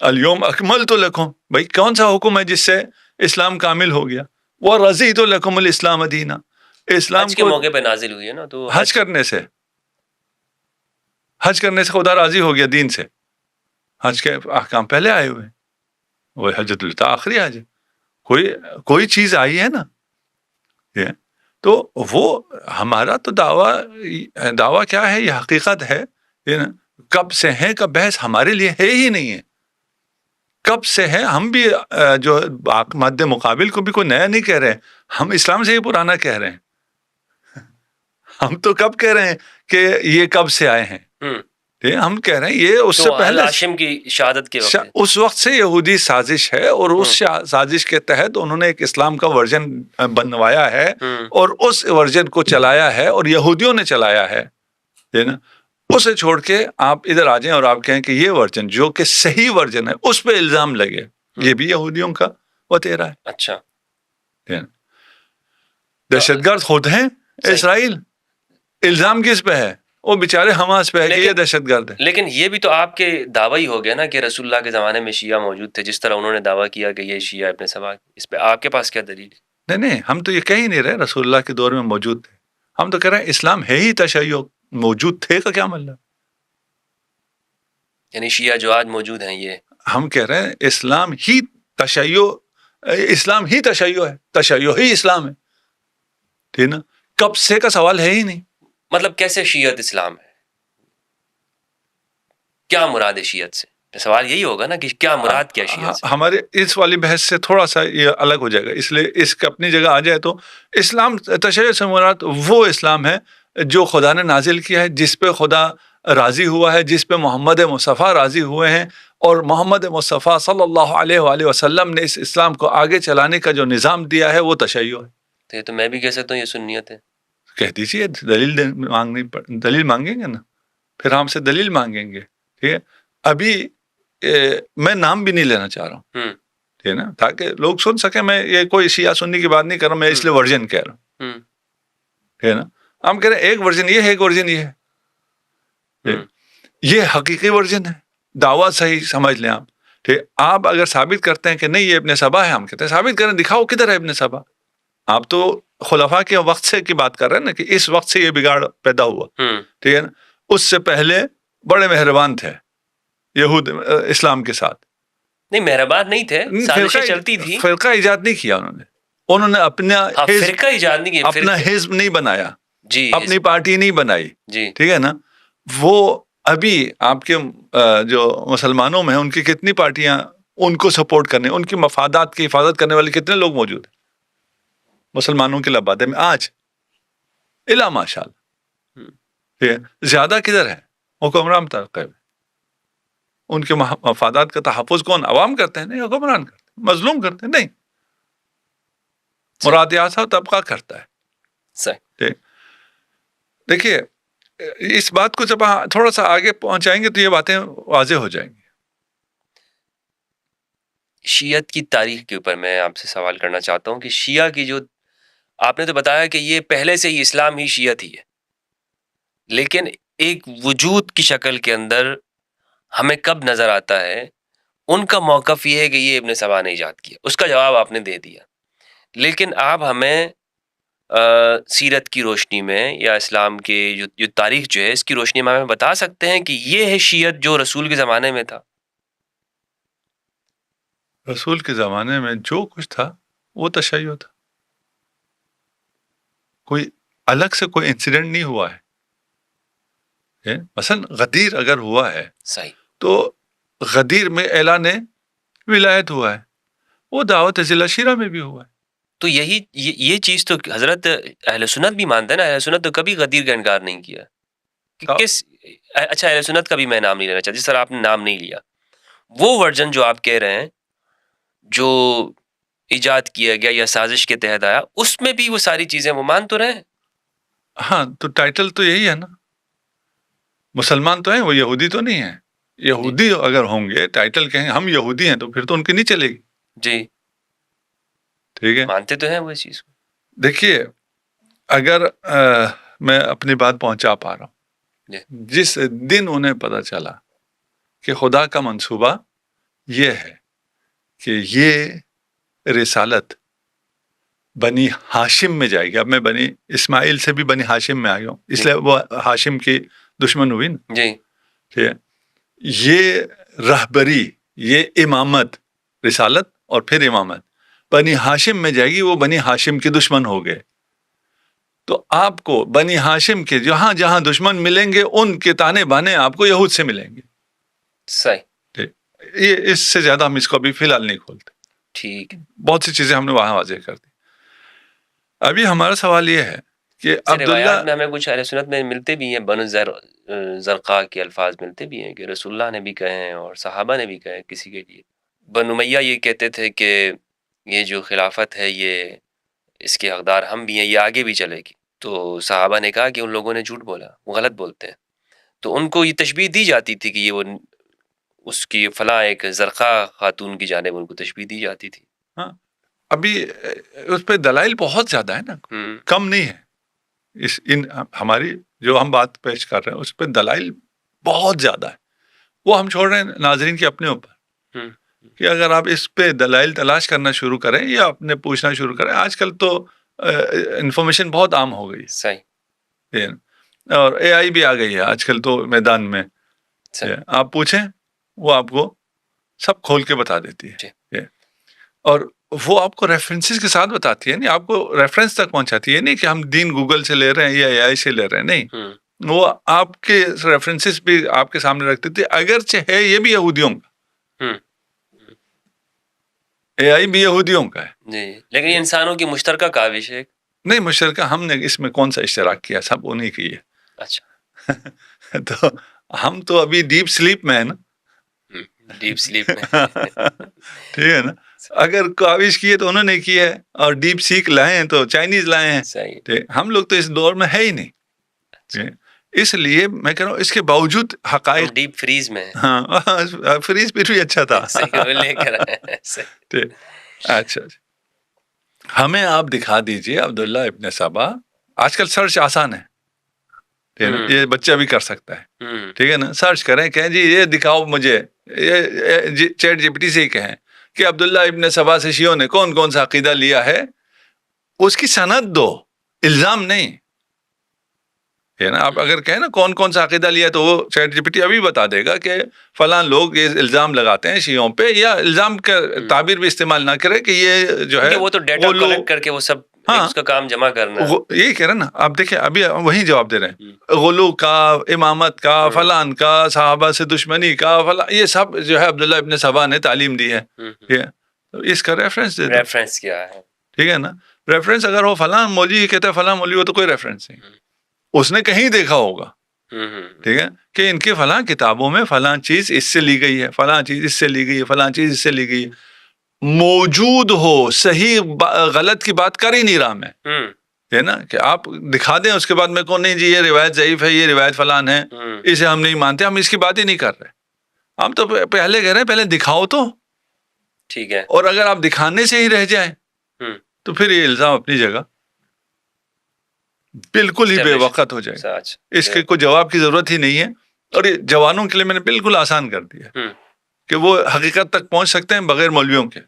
الیوم اکملت لکم، بھائی کون سا حکم ہے جس سے اسلام کامل ہو گیا؟ وہ رضیت لکم الاسلام دینا. اسلام حج کے موقع پہ نازل ہوئی ہے نا، تو حج کرنے سے خدا راضی ہو گیا دین سے. حج کے احکام پہلے آئے ہوئے، وہ حجۃ الوداع آخری حج ہے. کوئی چیز آئی ہے نا. تو وہ ہمارا تو دعویٰ کیا ہے؟ یہ حقیقت ہے. کب سے ہے کا بحث ہمارے لیے ہے ہی نہیں ہے. کب سے ہے، ہم بھی جو مد مقابل کو بھی کوئی نیا نہیں کہہ رہے ہیں، ہم اسلام سے ہی پرانا کہہ رہے ہیں. ہم تو کب کہہ رہے ہیں کہ یہ کب سے آئے ہیں؟ ہم کہہ رہے ہیں یہ اس سے پہلے ہاشم کی شہادت کے وقت، اس وقت سے یہودی سازش ہے. اور اس سازش کے تحت انہوں نے ایک اسلام کا ورژن بنوایا ہے، اور اس ورژن کو چلایا ہے، اور یہودیوں نے چلایا ہے. نا، اسے چھوڑ کے آپ ادھر آ جائیں اور آپ کہیں کہ یہ ورژن جو کہ صحیح ورژن ہے اس پہ الزام لگے، یہ بھی یہودیوں کا وتیرا ہے. اچھا، دہشت گرد خود ہیں اسرائیل. الزام کس پہ ہے؟ وہ بیچارے حماس پہ ہے کہ یہ دہشت گرد ہے. لیکن یہ بھی تو آپ کے دعویٰ ہی ہو گیا نا کہ رسول اللہ کے زمانے میں شیعہ موجود تھے، جس طرح انہوں نے دعویٰ کیا کہ یہ شیعہ ابن سبا. اس پہ آپ کے پاس کیا دلیل ہے؟ نہیں، ہم تو یہ کہہ ہی نہیں رہے رسول اللہ کے دور میں موجود تھے. ہم تو کہہ رہے ہیں اسلام ہے ہی تشیع. موجود تھے کا کیا مطلب؟ یعنی شیعہ جو آج موجود ہیں، یہ ہم کہہ رہے ہیں اسلام ہی تشیع ہے، تشیع ہی اسلام ہے. ٹھیک نا، کب سے کا سوال ہے ہی نہیں. مطلب کیسے شیعت اسلام ہے؟ کیا مراد ہے شیعت سے؟ سوال یہی ہوگا نا کہ کیا مراد کیا شیعہ سے؟ ہمارے اس والی بحث سے تھوڑا سا یہ الگ ہو جائے گا، اس لیے اس کا اپنی جگہ آ جائے تو اسلام تشیع سے مراد وہ اسلام ہے جو خدا نے نازل کیا ہے، جس پہ خدا راضی ہوا ہے، جس پہ محمد مصطفیٰ راضی ہوئے ہیں، اور محمد مصطفیٰ صلی اللہ علیہ وآلہ وسلم نے اس اسلام کو آگے چلانے کا جو نظام دیا ہے وہ تشیع ہے۔ تو یہ تو میں بھی کہہ سکتا ہوں یہ سنیت ہے۔ کہہ دیجیے، دلیل مانگیں گے نا، پھر ہم سے دلیل مانگیں گے، ٹھیک ہے؟ ابھی میں نام بھی نہیں لینا چاہ رہا ہوں، ٹھیک ہے نا، تاکہ لوگ سن سکیں، میں یہ کوئی شیعہ سنی کی بات نہیں کر رہا، میں اس لیے ورژن کہہ رہا ہوں، ٹھیک ہے نا۔ ہم کہہ رہے ہیں ایک ورژن یہ ہے، ایک ورژن یہ ہے، یہ حقیقی ورژن ہے، دعویٰ صحیح سمجھ لیں آپ، ٹھیک۔ آپ اگر ثابت کرتے ہیں کہ نہیں یہ ابن سبا ہے، ہم کہتے ہیں ثابت کریں، دکھاؤ کدھر ہے ابن سبا۔ آپ تو خلفاء کے وقت سے کی بات کر رہے ہیں نا، کہ اس وقت سے یہ بگاڑ پیدا ہوا، ٹھیک ہے نا۔ اس سے پہلے بڑے مہربان تھے یہود اسلام کے ساتھ، نہیں مہربان نہیں تھے، سازشیں چلتی تھی، فرقہ ایجاد نہیں کیا انہوں نے اپنا فرقہ ایجاد نہیں کیا، اپنا حزب نہیں بنایا، جی اپنی پارٹی نہیں بنائی، جی، ٹھیک ہے نا۔ وہ ابھی آپ کے جو مسلمانوں میں ہیں ان کی کتنی پارٹیاں ان کو سپورٹ کرنے، ان کی مفادات کی حفاظت کرنے والے کتنے لوگ موجود ہیں مسلمانوں کے لبادے میں آج، الا ماشاء اللہ، ٹھیک ہے۔ زیادہ کدھر ہے حکمران طبقے میں، ان کے مفادات کا تحفظ کون عوام کرتے ہیں؟ نہیں، حکمران کرتے ہیں، مظلوم کرتے ہیں، نہیں، مراد یاسا طبقہ کرتا ہے، صحیح۔ دیکھیے اس بات کو جب تھوڑا سا آگے پہنچائیں گے تو یہ باتیں واضح ہو جائیں گی۔ شیعت کی تاریخ کے اوپر میں آپ سے سوال کرنا چاہتا ہوں کہ شیعہ کی جو آپ نے تو بتایا کہ یہ پہلے سے ہی اسلام ہی شیعت ہی ہے، لیکن ایک وجود کی شکل کے اندر ہمیں کب نظر آتا ہے ان کا موقف یہ ہے کہ یہ ابن سبا نے ایجاد کیا، اس کا جواب آپ نے دے دیا، لیکن آپ ہمیں سیرت کی روشنی میں یا اسلام کے جو تاریخ جو ہے اس کی روشنی میں ہمیں بتا سکتے ہیں کہ یہ ہے شیعت جو رسول کے زمانے میں تھا؟ رسول کے زمانے میں جو کچھ تھا وہ تشیع تھا، کوئی الگ سے کوئی انسیڈنٹ نہیں ہوا ہے۔ مثلا غدیر اگر ہوا ہے صحیح، تو غدیر میں اعلان ولایت ہوا ہے، وہ دعوت ذی العشیرہ میں بھی ہوا ہے۔ تو یہ چیز تو حضرت اہل سنت بھی مانتے ہیں نا، اہل سنت تو کبھی غدیر کا انکار نہیں کیا کہ اچھا اہل سنت کا بھی میں نام نہیں لینا چاہتا، جس طرح آپ نے نام نہیں لیا، وہ ورژن جو آپ کہہ رہے ہیں جو ایجاد کیا گیا یا سازش کے تحت آیا، اس میں بھی وہ ساری چیزیں وہ مان تو رہے ہیں۔ ہاں، تو ٹائٹل تو یہی ہے نا، مسلمان تو ہیں، وہ یہودی تو نہیں ہیں۔ یہودی اگر ہوں گے ٹائٹل کہیں ہم یہودی ہیں تو پھر تو ان کی نہیں چلے گی، جی ٹھیک ہے، مانتے تو ہیں وہ اس چیز کو۔ دیکھیے اگر میں اپنی بات پہنچا پا رہا ہوں، جس دن انہیں پتا چلا کہ خدا کا منصوبہ یہ ہے کہ یہ رسالت بنی ہاشم میں جائے گی، اب میں بنی اسماعیل سے بھی بنی ہاشم میں آ گیا ہوں، اس لیے وہ ہاشم کی دشمن ہوئی نا، جی ٹھیک ہے، یہ رہبری، یہ امامت، رسالت اور پھر امامت بنی ہاشم میں جائے گی، وہ بنی ہاشم کے دشمن ہو گئے، تو آپ کو بنی ہاشم کے جہاں جہاں دشمن ملیں گے ان کے تانے بانے آپ کو یہود سے ملیں گے۔ صحیح، یہ اس سے زیادہ ہم اس کو ابھی فی الحال نہیں کھولتے، ٹھیک، بہت سی چیزیں ہم نے وہاں واضح کر دی۔ ابھی ہمارا سوال یہ ہے کہ روایات میں ہمیں کچھ اہل سنت میں ملتے بھی ہیں، بنو زرقاء کے الفاظ ملتے بھی ہیں کہ رسول اللہ نے بھی کہے ہیں اور صحابہ نے بھی کہے کسی کے لیے۔ بنو امیہ یہ کہتے تھے کہ یہ جو خلافت ہے یہ اس کے حقدار ہم بھی ہیں، یہ آگے بھی چلے گی، تو صحابہ نے کہا کہ ان لوگوں نے جھوٹ بولا، وہ غلط بولتے ہیں، تو ان کو یہ تشبیہ دی جاتی تھی کہ یہ وہ اس کی فلاں ایک زرقاء خاتون کی جانب ان کو تشبیہ دی جاتی تھی۔ ہاں، ابھی اس پہ دلائل بہت زیادہ ہے نا، کم نہیں ہے، ہماری جو ہم بات پیش کر رہے ہیں اس پہ دلائل بہت زیادہ ہے، وہ ہم چھوڑ رہے ہیں ناظرین کے اپنے اوپر کہ اگر آپ اس پہ دلائل تلاش کرنا شروع کریں یا اپنے پوچھنا شروع کریں، آج کل تو انفارمیشن بہت عام ہو گئی، صحیح، اور اے آئی بھی آ گئی ہے آج کل تو میدان میں، آپ پوچھیں وہ آپ کو سب کھول کے بتا دیتی ہے، اور وہ آپ کو ریفرنسز کے ساتھ بتاتی ہے، نہیں آپ کو ریفرنس تک پہنچاتی ہے، نہیں کہ ہم دین گوگل سے لے رہے ہیں یا اے آئی سے لے رہے ہیں، نہیں، وہ آپ کے ریفرنسز بھی آپ کے سامنے رکھتے تھے، اگرچہ ہے یہ بھی یہودیوں کا، اے آئی بھی یہودیوں کا ہے جی، لیکن یہ انسانوں کی مشترکہ کاوش ہے. نہیں مشترکہ ہم نے اس میں کون سا اشتراک کیا؟ سب انہیں کی ہے. اچھا، تو ہم تو ابھی ڈیپ سلیپ میں ہے نا. ڈیپ سلیپ میں. ٹھیک ہے نا. اگر کاوش کی ہے تو انہوں نے کی ہے، اور ڈیپ سیک لائے ہیں تو چائنیز لائے ہیں. صحیح. ہم لوگ تو اس دور میں ہے ہی نہیں. اس لیے میں کہہ رہا ہوں اس کے باوجود حقائق ڈیپ فریز میں. ہاں فریز پھر بھی اچھا تھا. لے کر اچھا ہمیں آپ دکھا دیجئے عبداللہ ابن سبا. آج کل سرچ آسان ہے، یہ بچہ بھی کر سکتا ہے. ٹھیک ہے نا. سرچ کریں، کہیں جی یہ دکھاؤ مجھے، چیٹ جی پی ٹی سے ہی کہیں کہ عبداللہ ابن سبا سے شیعوں نے کون کون سا عقیدہ لیا ہے، اس کی سند دو، الزام نہیں ہے نا. آپ اگر کہیں نا کون کون سا عقیدہ لیا تو وہ چیٹ جی پی ٹی ابھی بتا دے گا کہ فلاں لوگ یہ الزام لگاتے ہیں شیعوں پہ، یا الزام کا تعبیر بھی استعمال نہ کرے کہ یہ جو ہے وہ تو ڈیٹا کلیکٹ کر کے وہ سب اس کا کام جمع کرنا ہے. یہی کہہ رہے نا آپ. دیکھیں ابھی وہی جواب دے رہے ہیں، غلو کا، امامت کا، فلان کا، صحابہ سے دشمنی کا، فلاں، یہ سب جو ہے عبداللہ ابن سبا نے تعلیم دی ہے. اس کا ریفرنس دے دو. ریفرنس کیا ہے؟ ٹھیک ہے نا. ریفرنس اگر وہ فلاں مولوی کہتا ہے فلاں مولوی، وہ تو کوئی ریفرنس نہیں، اس نے کہیں دیکھا ہوگا. ٹھیک ہے کہ ان کی فلاں کتابوں میں فلاں چیز اس سے لی گئی ہے، فلاں چیز اس سے لی گئی ہے، فلاں چیز اس سے لی گئی ہے. موجود ہو، صحیح غلط کی بات کر ہی نہیں رہا میں، ہے نا. کہ آپ دکھا دیں اس کے بعد میں کو نہیں جی یہ روایت ضعیف ہے، یہ روایت فلان ہے، اسے ہم نہیں مانتے، ہم اس کی بات ہی نہیں کر رہے. ہم تو پہلے کہہ رہے ہیں پہلے دکھاؤ تو ٹھیک ہے. اور اگر آپ دکھانے سے ہی رہ جائیں تو پھر یہ الزام اپنی جگہ بالکل ہی بے وقت ہو جائے گا. اس کے کوئی جواب کی ضرورت ہی نہیں ہے. اور یہ جوانوں کے لیے میں نے بالکل آسان کر دیا کہ وہ حقیقت تک پہنچ سکتے ہیں بغیر مولویوں کے.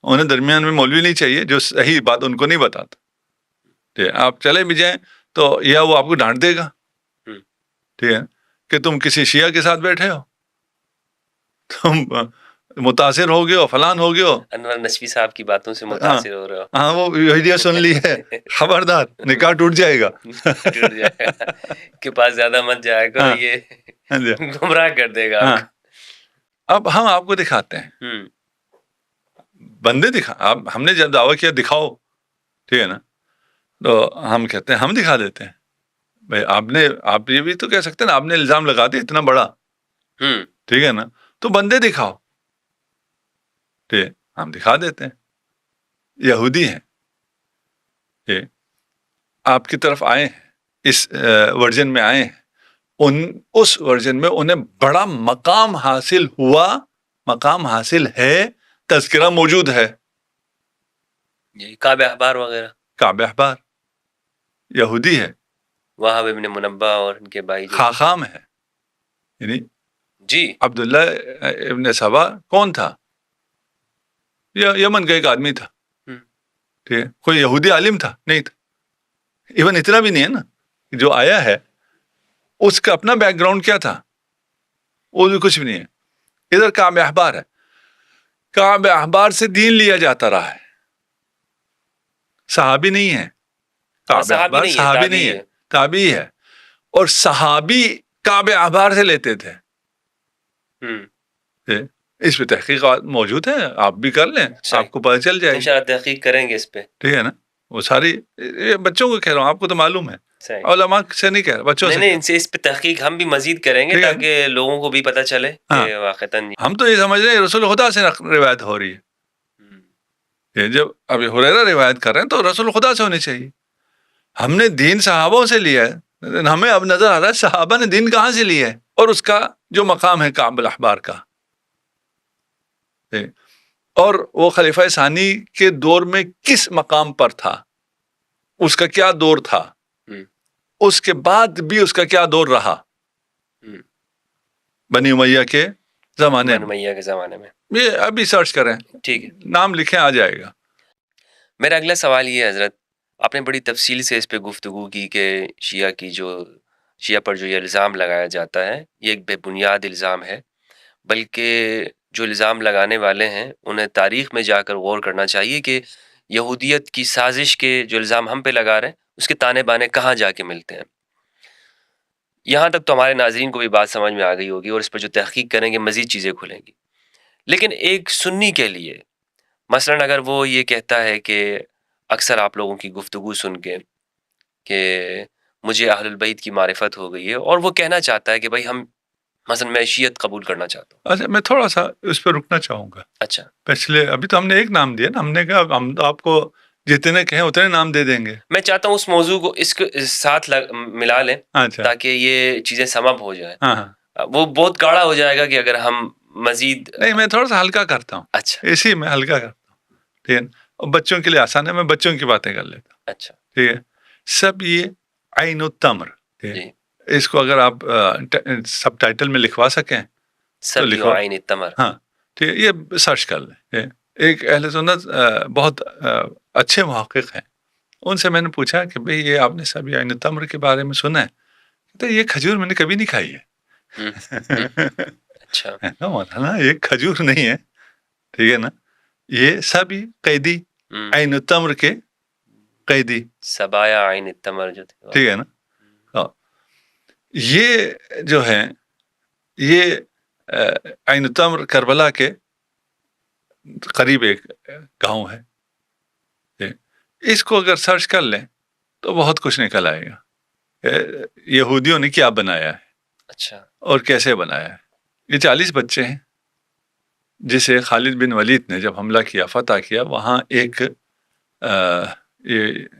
انہیں درمیان میں مولوی نہیں چاہیے جو صحیح بات ان کو نہیں بتاتا. آپ چلے بھی جائیں تو یا وہ آپ کو ڈانٹ دے گا، ٹھیک ہے، کہ تم کسی شیعہ کے ساتھ بیٹھے ہو، تم متاثر ہو گئے ہو، فلان ہو گئے ہو، انور نشوی صاحب کی باتوں سے متاثر ہو رہے ہو. ہاں وہ ویڈیو سن لی ہے، خبردار نکاح ٹوٹ جائے گا. ٹوٹ جائے گا کے پاس زیادہ مت جایا کرو، یہ گمراہ کر دے گا. اب ہم آپ کو دکھاتے ہیں، بندے ہم نے جب دعویٰ کیا دکھاؤ، ٹھیک ہے نا، تو ہم کہتے ہیں ہم دکھا دیتے ہیں. بھائی آپ یہ بھی تو کہہ سکتے ہیں نا، آپ نے الزام لگا دیا اتنا بڑا، ٹھیک ہے نا، تو بندے دکھاؤ. ٹھیک، ہم دکھا دیتے ہیں. یہودی ہیں، آپ کی طرف آئے ہیں، اس ورژن میں آئے ہیں، اس ورژن میں انہیں بڑا مقام حاصل ہوا، مقام حاصل ہے، تذکرہ موجود ہے. کعب احبار وغیرہ. کعب احبار یہودی ہے، وہاب ابن منبہ اور ان کے بھائی خاخام ہے. یعنی جی عبداللہ ابن سبا کون تھا؟ یمن کا ایک آدمی تھا. ٹھیک ہے، کوئی یہودی عالم تھا نہیں تھا. ایون اتنا بھی نہیں ہے نا، جو آیا ہے اس کا اپنا بیک گراؤنڈ کیا تھا وہ بھی کچھ بھی نہیں ہے. ادھر کعب احبار ہے، کعب احبار سے دین لیا جاتا رہا ہے. صحابی نہیں ہے کعب احبار، صحابی نہیں ہے، تابعی ہے. اور صحابی کعب احبار سے لیتے تھے. اس پہ تحقیقات موجود ہیں، آپ بھی کر لیں، آپ کو پتہ چل جائے گی. انشاءاللہ تحقیق کریں گے اس پہ. ٹھیک ہے نا. وہ ساری بچوں کو کہہ رہا ہوں، آپ کو تو معلوم ہے، علماء سے نہیں کہہ رہا، بچوں سے. نہیں، اس پہ تحقیق ہم بھی مزید کریں گے تاکہ لوگوں کو بھی پتہ چلے کہ واقعتاً ہم تو یہ سمجھ رہے ہیں رسول خدا سے روایت ہو رہی ہے. جب ابھی ہریرہ روایت کر رہے ہیں تو رسول خدا سے ہونی چاہیے. ہم نے دین صحابوں سے لیا ہے، ہمیں اب نظر آ رہا ہے صحابہ نے دین کہاں سے لیا ہے، اور اس کا جو مقام ہے کعب الاحبار کا. اور وہ خلیفہ ثانی کے دور میں کس مقام پر تھا، اس کا کیا دور تھا، اس کے بعد بھی اس کا کیا دور رہا بنی امیہ کے زمانے میں. یہ ابھی سرچ کریں، ٹھیک ہے، نام لکھیں آ جائے گا. میرا اگلا سوال یہ ہے حضرت، آپ نے بڑی تفصیل سے اس پہ گفتگو کی کہ شیعہ پر جو یہ الزام لگایا جاتا ہے یہ ایک بے بنیاد الزام ہے، بلکہ جو الزام لگانے والے ہیں انہیں تاریخ میں جا کر غور کرنا چاہیے کہ یہودیت کی سازش کے جو الزام ہم پہ لگا رہے ہیں اس کے تانے بانے کہاں جا کے ملتے ہیں. یہاں تک تو ہمارے ناظرین کو بھی بات سمجھ میں آ گئی ہوگی، اور اس پر جو تحقیق کریں گے مزید چیزیں کھلیں گی. لیکن ایک سنی کے لیے مثلاً اگر وہ یہ کہتا ہے کہ اکثر آپ لوگوں کی گفتگو سن کے کہ مجھے اہل البیت کی معرفت ہو گئی ہے، اور وہ کہنا چاہتا ہے کہ بھائی ہم مثلاً میں شیعت قبول کرنا چاہتا ہوں. اچھا، میں تھوڑا سا اس پہ رکنا چاہوں گا. اچھا، پچھلے ابھی تو ہم نے ایک نام دیا نا، ہم نے کہا ہم تو آپ کو جتنے کہیں اتنے نام دے دیں گے. میں چاہتا ہوں اس موضوع کو اس کے ساتھ ملا لیں اچھا، تاکہ یہ چیزیں سمب ہو جائیں. ہاں ہاں، وہ بہت گاڑا ہو جائے گا کہ اگر ہم مزید. نہیں میں تھوڑا سا ہلکا کرتا ہوں. اچھا اسی میں ہلکا کرتا ہوں. ٹھیک ہے، اور بچوں کے لیے آسان ہے، میں بچوں کی باتیں کر لیتا ہوں. اچھا ٹھیک ہے، سب یہ عین التمر. جی، اس کو اگر آپ سب ٹائٹل میں لکھوا سکیں تو سب لکھو. عین التمر. ہاں ٹھیک ہے، یہ سرچ کر لیں. ایک اہل سنت بہت اچھے محقق ہیں، ان سے میں نے پوچھا کہ بھئی یہ آپ نے سب عین التمر کے بارے میں سنا ہے؟ تو یہ کھجور میں نے کبھی نہیں کھائی ہے. اچھا مولانا یہ کھجور نہیں ہے، ٹھیک ہے نا، یہ سب قیدی عین التمر کے قیدی. سبایا عین التمر جو تھے. ٹھیک ہے نا. یہ جو ہے یہ عین التمر کربلا کے قریب ایک گاؤں ہے. اس کو اگر سرچ کر لیں تو بہت کچھ نکل آئے گا یہودیوں نے کیا بنایا ہے. اچھا، اور کیسے بنایا ہے. یہ 40 بچے ہیں جسے خالد بن ولید نے جب حملہ کیا، فتح کیا، وہاں ایک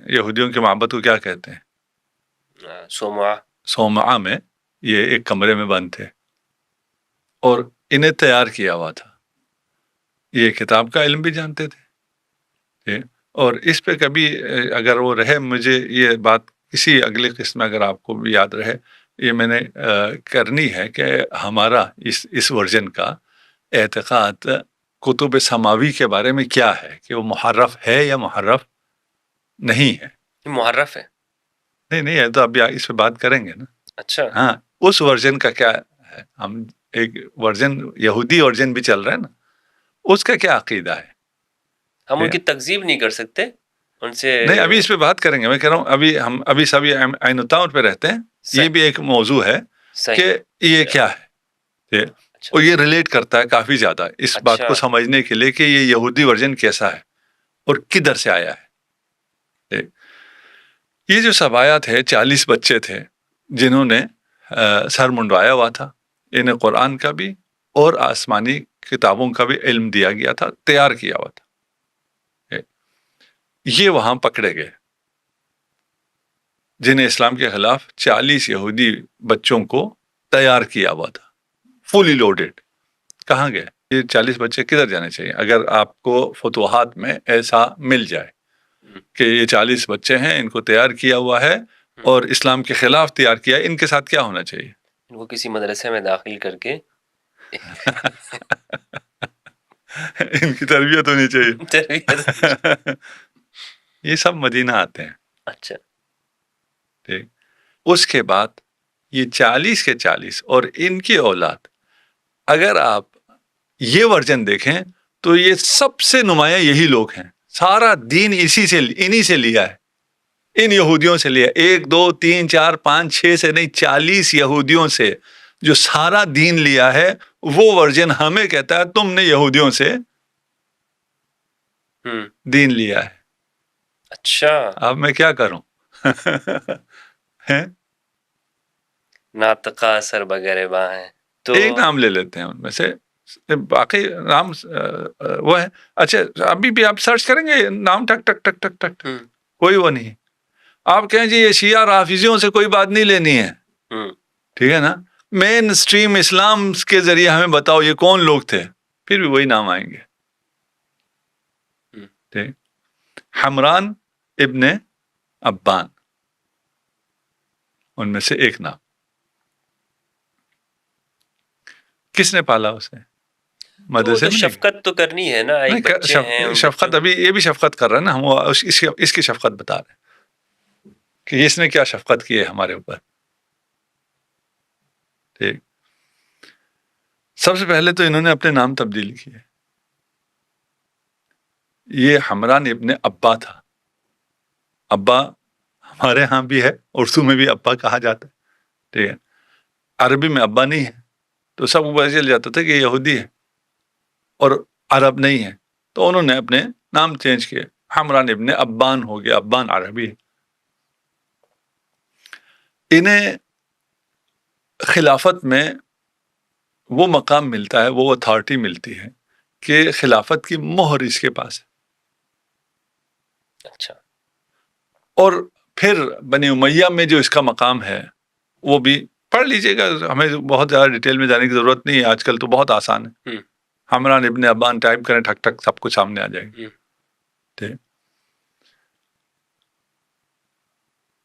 یہودیوں کے معبد کو کیا کہتے ہیں، صومعہ میں یہ ایک کمرے میں بند تھے اور انہیں تیار کیا ہوا تھا. یہ کتاب کا علم بھی جانتے تھے. اور اس پہ کبھی اگر وہ رہے، مجھے یہ بات کسی اگلی قسم میں اگر آپ کو بھی یاد رہے، یہ میں نے کرنی ہے کہ ہمارا اس ورژن کا اعتقاد کتب سماوی کے بارے میں کیا ہے، کہ وہ محرف ہے یا محرف نہیں ہے. محرف ہے. نہیں یہ تو ابھی اس پہ بات کریں گے نا. اچھا ہاں، اس ورژن کا کیا ہے. ہم ایک ورژن یہودی ورژن بھی چل رہا ہے نا، اس کا کیا عقیدہ ہے. ہم ان کی تکذیب نہیں کر سکتے ان سے. نہیں ابھی اس پہ بات کریں گے. میں کہہ رہا ہوں ابھی سبھی عین التمر پہ رہتے ہیں. یہ بھی ایک موضوع ہے کہ یہ کیا ہے، اور یہ ریلیٹ کرتا ہے کافی زیادہ اس بات کو سمجھنے کے لیے کہ یہ یہودی ورژن کیسا ہے اور کدھر سے آیا ہے. یہ جو سبایا تھے 40 بچے تھے جنہوں نے سر منڈوایا ہوا تھا. انہیں قرآن کا بھی اور آسمانی کتابوں کا بھی علم دیا گیا تھا، تیار کیا ہوا تھا. یہ وہاں پکڑے گئے جنہیں اسلام کے خلاف 40 یہودی بچوں کو تیار کیا ہوا تھا، فلی لوڈڈ. کہاں گئے یہ 40 بچے؟ کدھر جانے چاہیے اگر آپ کو فتوحات میں ایسا مل جائے کہ یہ 40 بچے ہیں، ان کو تیار کیا ہوا ہے اور اسلام کے خلاف تیار کیا ہے، ان کے ساتھ کیا ہونا چاہیے؟ ان کو کسی مدرسے میں داخل کر کے ان کی تربیت ہونی چاہیے. یہ سب مدینہ آتے ہیں. اچھا ٹھیک. اس کے بعد یہ 40 کے 40 اور ان کی اولاد، اگر آپ یہ ورژن دیکھیں تو یہ سب سے نمایاں یہی لوگ ہیں. سارا دین انہی سے لیا ہے، ان یہودیوں سے لیا. 1 2 3 4 5 6 سے نہیں، 40 یہودیوں سے جو سارا دین لیا ہے. وہ ورژن ہمیں کہتا ہے تم نے یہودیوں سے دین لیا ہے. اچھا اب میں کیا کروں؟ ناطقہ سر بغیر باہیں تو ایک نام لے لیتے ہیں ان میں سے، باقی نام وہ ہے. اچھا ابھی بھی آپ سرچ کریں گے نام ٹک ٹک ٹک ٹک ٹک، کوئی وہ نہیں. آپ کہیں جی یہ شیعہ رافضیوں سے کوئی بات نہیں لینی ہے، ٹھیک ہے نا، مین اسٹریم اسلام کے ذریعے ہمیں بتاؤ یہ کون لوگ تھے، پھر بھی وہی نام آئیں گے. ٹھیک. حمران ابن ابان ان میں سے ایک نام. کس نے پالا اسے؟ مدرسے میں. شفقت تو کرنی ہے نا، ایک بچے ہیں. شفقت ابھی یہ بھی شفقت کر رہا ہے نا، ہم اس کی شفقت بتا رہے ہیں کہ اس نے کیا شفقت کی ہے ہمارے اوپر. ٹھیک. سب سے پہلے تو انہوں نے اپنے نام تبدیل کیے. یہ حمران ابن ابا تھا. ابا ہمارے ہاں بھی ہے، اردو میں بھی ابا کہا جاتا ہے. ٹھیک ہے. عربی میں ابا نہیں ہے تو سب کو پتہ چل جاتا تھا کہ یہودی ہے اور عرب نہیں ہے، تو انہوں نے اپنے نام چینج کیے، حمران ابن ابان ہو گیا، ابان عربی ہے۔ انہیں خلافت میں وہ مقام ملتا ہے، وہ اتھارٹی ملتی ہے کہ خلافت کی مہر اس کے پاس ہے۔ اچھا، اور پھر بنی امیہ میں جو اس کا مقام ہے وہ بھی پڑھ لیجئے گا، ہمیں بہت زیادہ ڈیٹیل میں جانے کی ضرورت نہیں ہے، آج کل تو بہت آسان ہے، حمران ابن ابان ٹائپ کریں، ٹھک ٹھک سب کچھ سامنے آ جائے گا۔ ٹھیک،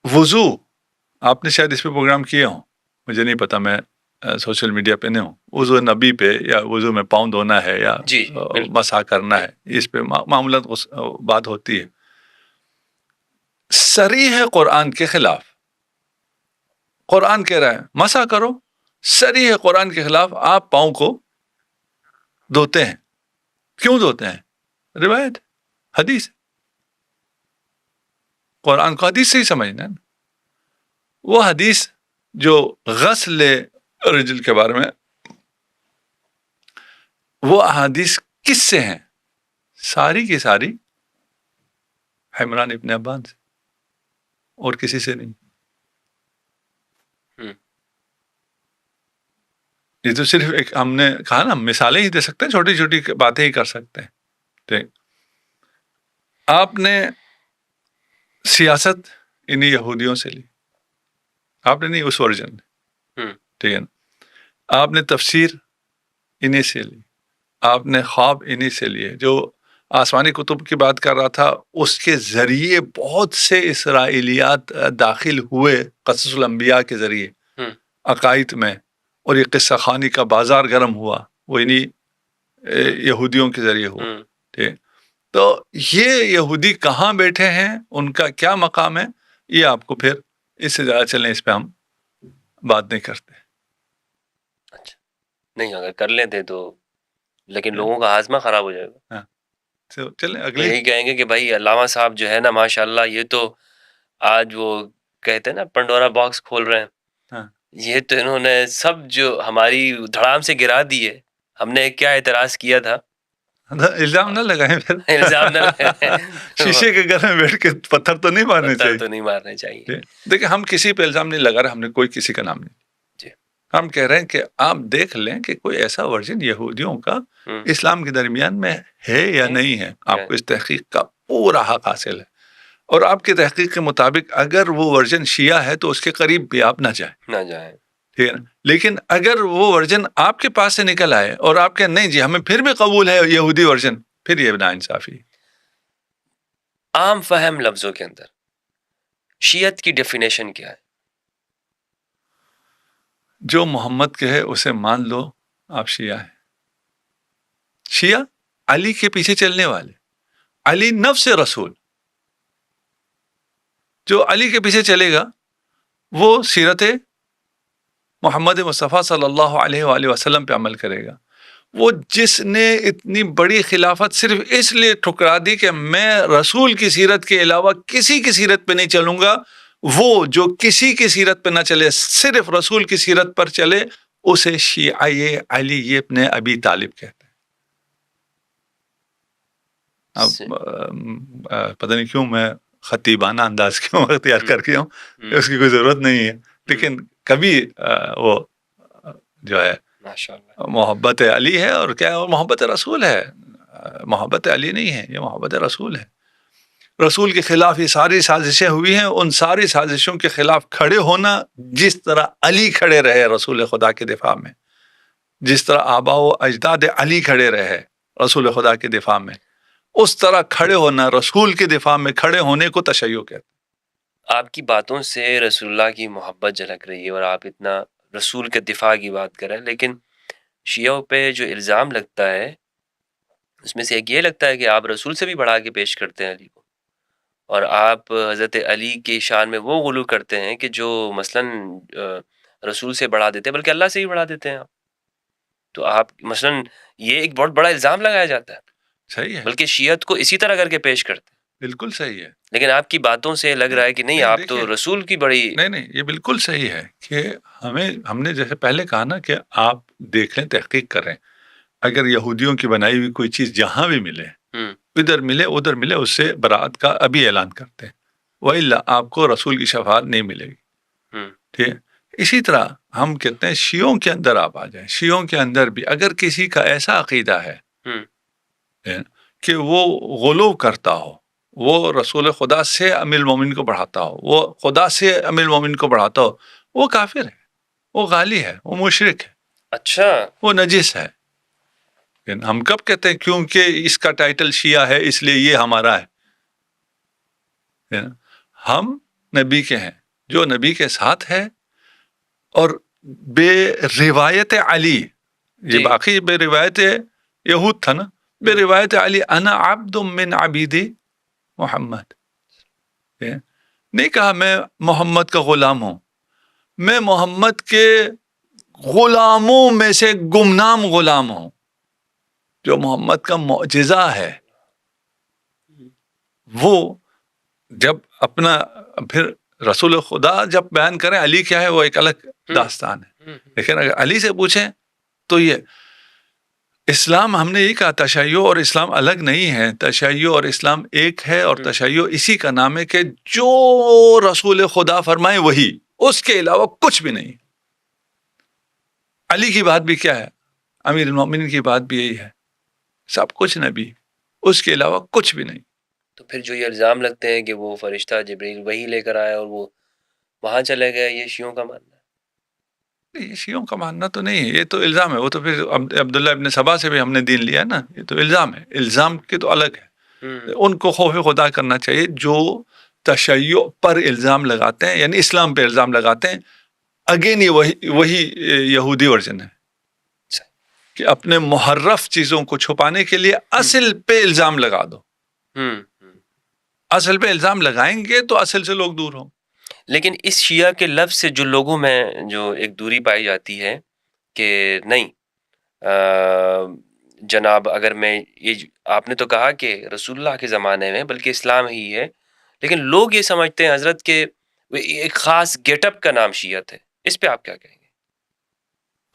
وضو آپ نے شاید اس پہ پروگرام کیے ہوں، مجھے نہیں پتا، میں سوشل میڈیا پہ نہیں ہوں۔ وضو نبی پہ یا وضو میں پاؤں دھونا ہے یا مسح کرنا ہے، اس پہ معمولاً بات ہوتی ہے۔ صریح ہے قرآن کے خلاف، قرآن کہہ رہا ہے مسح کرو، صریح ہے قرآن کے خلاف آپ پاؤں کو دھوتے ہیں۔ کیوں دھوتے ہیں؟ روایت، حدیث، قرآن کو حدیث سے ہی سمجھنا ہے۔ وہ حدیث جو غسل رجل کے بارے میں، وہ احادیث کس سے ہیں؟ ساری کی ساری حمران ابن ابان سے، اور کسی سے نہیں۔ یہ تو صرف ایک ہم نے کہا نا، مثالیں ہی دے سکتے ہیں، چھوٹی چھوٹی باتیں ہی کر سکتے ہیں۔ ٹھیک، آپ نے سیاست انہی یہودیوں سے لی، آپ نے نہیں، اس ورژن میں، ٹھیک ہے نا۔ آپ نے تفسیر انہی سے لی، آپ نے خواب انہی سے لیے۔ جو آسمانی کتب کی بات کر رہا تھا، اس کے ذریعے بہت سے اسرائیلیات داخل ہوئے قصص الانبیاء کے ذریعے عقائد میں، اور یہ قصہ خوانی کا بازار گرم ہوا، وہ انہی یہودیوں کے ذریعے ہوا۔ ٹھیک، تو یہ یہودی کہاں بیٹھے ہیں، ان کا کیا مقام ہے، یہ آپ کو پھر اس سے زیادہ چلیں، اس پہ ہم بات نہیں کرتے۔ اچھا، نہیں، اگر کر لیتے تو، لیکن لوگوں کا ہاضمہ خراب ہو جائے گا۔ چلیں اگلے، یہی کہیں گے کہ بھائی علامہ صاحب جو ہے نا، ماشاء اللہ، یہ تو آج وہ کہتے ہیں نا پنڈورا باکس کھول رہے ہیں، یہ تو انہوں نے سب جو ہماری دھڑام سے گرا دی ہے۔ ہم نے کیا اعتراض کیا تھا، الزام نہ لگائیں، پھر الزام نہ لگائیں، شیشے کے گھر میں بیٹھ کے پتھر تو نہیں مارنے پتھر چاہیے، تو نہیں مارنے چاہیے۔ دیکھیں ہم کسی پہ الزام نہیں لگا رہے، ہم نے کوئی کسی کا نام نہیں، ہم کہہ رہے ہیں کہ آپ دیکھ لیں کہ کوئی ایسا ورژن یہودیوں کا اسلام کے درمیان میں ہے یا نہیں ہے، آپ کو اس تحقیق کا پورا حق حاصل ہے، اور آپ کی تحقیق کے مطابق اگر وہ ورژن شیعہ ہے تو اس کے قریب بھی آپ نہ جائیں، ٹھیک ہے نا۔ لیکن اگر وہ ورژن آپ کے پاس سے نکل آئے اور آپ کہ نہیں جی ہمیں پھر بھی قبول ہے یہودی ورژن، پھر یہ ناانصافی۔ عام فہم لفظوں کے اندر شیعت کی ڈیفینیشن کیا ہے؟ جو محمد کہے اسے مان لو، آپ شیعہ ہیں۔ شیعہ علی کے پیچھے چلنے والے، علی نفس رسول، جو علی کے پیچھے چلے گا وہ سیرت محمد مصطفیٰ صلی اللہ علیہ وآلہ وسلم پہ عمل کرے گا۔ وہ جس نے اتنی بڑی خلافت صرف اس لیے ٹھکرا دی کہ میں رسول کی سیرت کے علاوہ کسی کی سیرت پہ نہیں چلوں گا، وہ جو کسی کی سیرت پہ نہ چلے، صرف رسول کی سیرت پر چلے، اسے شیعہ علی ابن ابی طالب کہتے ہیں۔ اب پتہ نہیں کیوں میں خطیبانہ انداز کیوں اختیار کر کے ہوں، اس کی کوئی ضرورت نہیں ہے، لیکن کبھی وہ جو ہے محبت علی ہے، اور کیا ہے، محبت رسول ہے، محبت علی نہیں ہے، یہ محبت رسول ہے۔ رسول کے خلاف یہ ساری سازشیں ہوئی ہیں، ان ساری سازشوں کے خلاف کھڑے ہونا، جس طرح علی کھڑے رہے رسول خدا کے دفاع میں، جس طرح آبا و اجداد علی کھڑے رہے رسول خدا کے دفاع میں، اس طرح کھڑے ہونا، رسول کے دفاع میں کھڑے ہونے کو تشیع کہتے ہیں۔ آپ کی باتوں سے رسول اللہ کی محبت جھلک رہی ہے، اور آپ اتنا رسول کے دفاع کی بات کریں، لیکن شیعوں پہ جو الزام لگتا ہے اس میں سے ایک یہ لگتا ہے کہ آپ رسول سے بھی بڑھا کے پیش کرتے ہیں علی کو، اور آپ حضرت علی کی شان میں وہ غلو کرتے ہیں کہ جو مثلاً رسول سے بڑھا دیتے ہیں، بلکہ اللہ سے ہی بڑھا دیتے ہیں آپ۔ تو آپ مثلاً یہ ایک بہت بڑا الزام لگایا جاتا ہے، صحیح ہے، بلکہ شیعت کو اسی طرح کر کے پیش کرتے ہیں۔ بالکل صحیح ہے. لیکن آپ کی باتوں سے لگ رہا ہے کہ نہیں، آپ تو رسول کی بڑی... نہیں یہ بالکل صحیح ہے کہ ہم نے جیسے پہلے کہا نا کہ آپ دیکھ لیں، تحقیق کریں. اگر یہودیوں کی بنائی ہوئی کوئی چیز جہاں بھی ملے، ادھر ملے ادھر ملے، اس سے برات کا ابھی اعلان کرتے ہیں، وَإِلَّا آپ کو رسول کی شفاعت نہیں ملے گی. ٹھیک ہے. اسی طرح ہم کہتے ہیں شیعوں کے اندر آپ آ جائیں، شیعوں کے اندر بھی اگر کسی کا ایسا عقیدہ ہے کہ وہ غلو کرتا ہو، وہ رسول خدا سے امیر المومنین کو بڑھاتا ہو، وہ خدا سے امیر المومنین کو بڑھاتا ہو، وہ کافر ہے، وہ غالی ہے، وہ مشرک ہے. اچھا، وہ نجس ہے. ہم کب کہتے ہیں کیونکہ اس کا ٹائٹل شیعہ ہے اس لیے یہ ہمارا ہے؟ ہم نبی کے ہیں، جو نبی کے ساتھ ہے، اور بے روایت علی، یہ باقی بے روایت یہود تھا نا، بے روایت علی انا عبد من عبید محمد. نہیں کہا میں محمد کا غلام ہوں، میں محمد کے غلاموں میں سے گمنام غلام ہوں. جو محمد کا معجزہ ہے، وہ جب اپنا پھر رسول خدا جب بیان کریں علی کیا ہے وہ ایک الگ داستان ہے. لیکن اگر علی سے پوچھیں تو یہ اسلام، ہم نے یہ کہا تشیع اور اسلام الگ نہیں ہے، تشیع اور اسلام ایک ہے، اور تشیع اسی کا نام ہے کہ جو رسول خدا فرمائے وہی، اس کے علاوہ کچھ بھی نہیں. علی کی بات بھی کیا ہے، امیر المومنین کی بات بھی یہی ہے، سب کچھ نبی، اس کے علاوہ کچھ بھی نہیں. تو پھر جو یہ الزام لگتے ہیں کہ وہ فرشتہ جبریل وہی لے کر آیا اور وہ وہاں چلے گئے، یہ شیعوں کا ماننا ہے؟ یہ شیعوں کا ماننا تو نہیں ہے، یہ تو الزام ہے. وہ تو پھر عبداللہ ابن سبا سے بھی ہم نے دین لیا نا، یہ تو الزام ہے، الزام کے تو الگ ہے. ان کو خوف خدا کرنا چاہیے جو تشیع پر الزام لگاتے ہیں، یعنی اسلام پہ الزام لگاتے ہیں. اگین یہ وہی یہودی ورژن ہے کہ اپنے محرف چیزوں کو چھپانے کے لیے اصل پہ الزام لگا دو. اصل پہ الزام لگائیں گے تو اصل سے لوگ دور ہوں. لیکن اس شیعہ کے لفظ سے جو لوگوں میں جو ایک دوری پائی جاتی ہے کہ نہیں جناب، اگر میں یہ آپ نے تو کہا کہ رسول اللہ کے زمانے میں بلکہ اسلام ہی ہے، لیکن لوگ یہ سمجھتے ہیں حضرت کہ ایک خاص گیٹ اپ کا نام شیعت ہے. اس پہ آپ کیا کہیں گے؟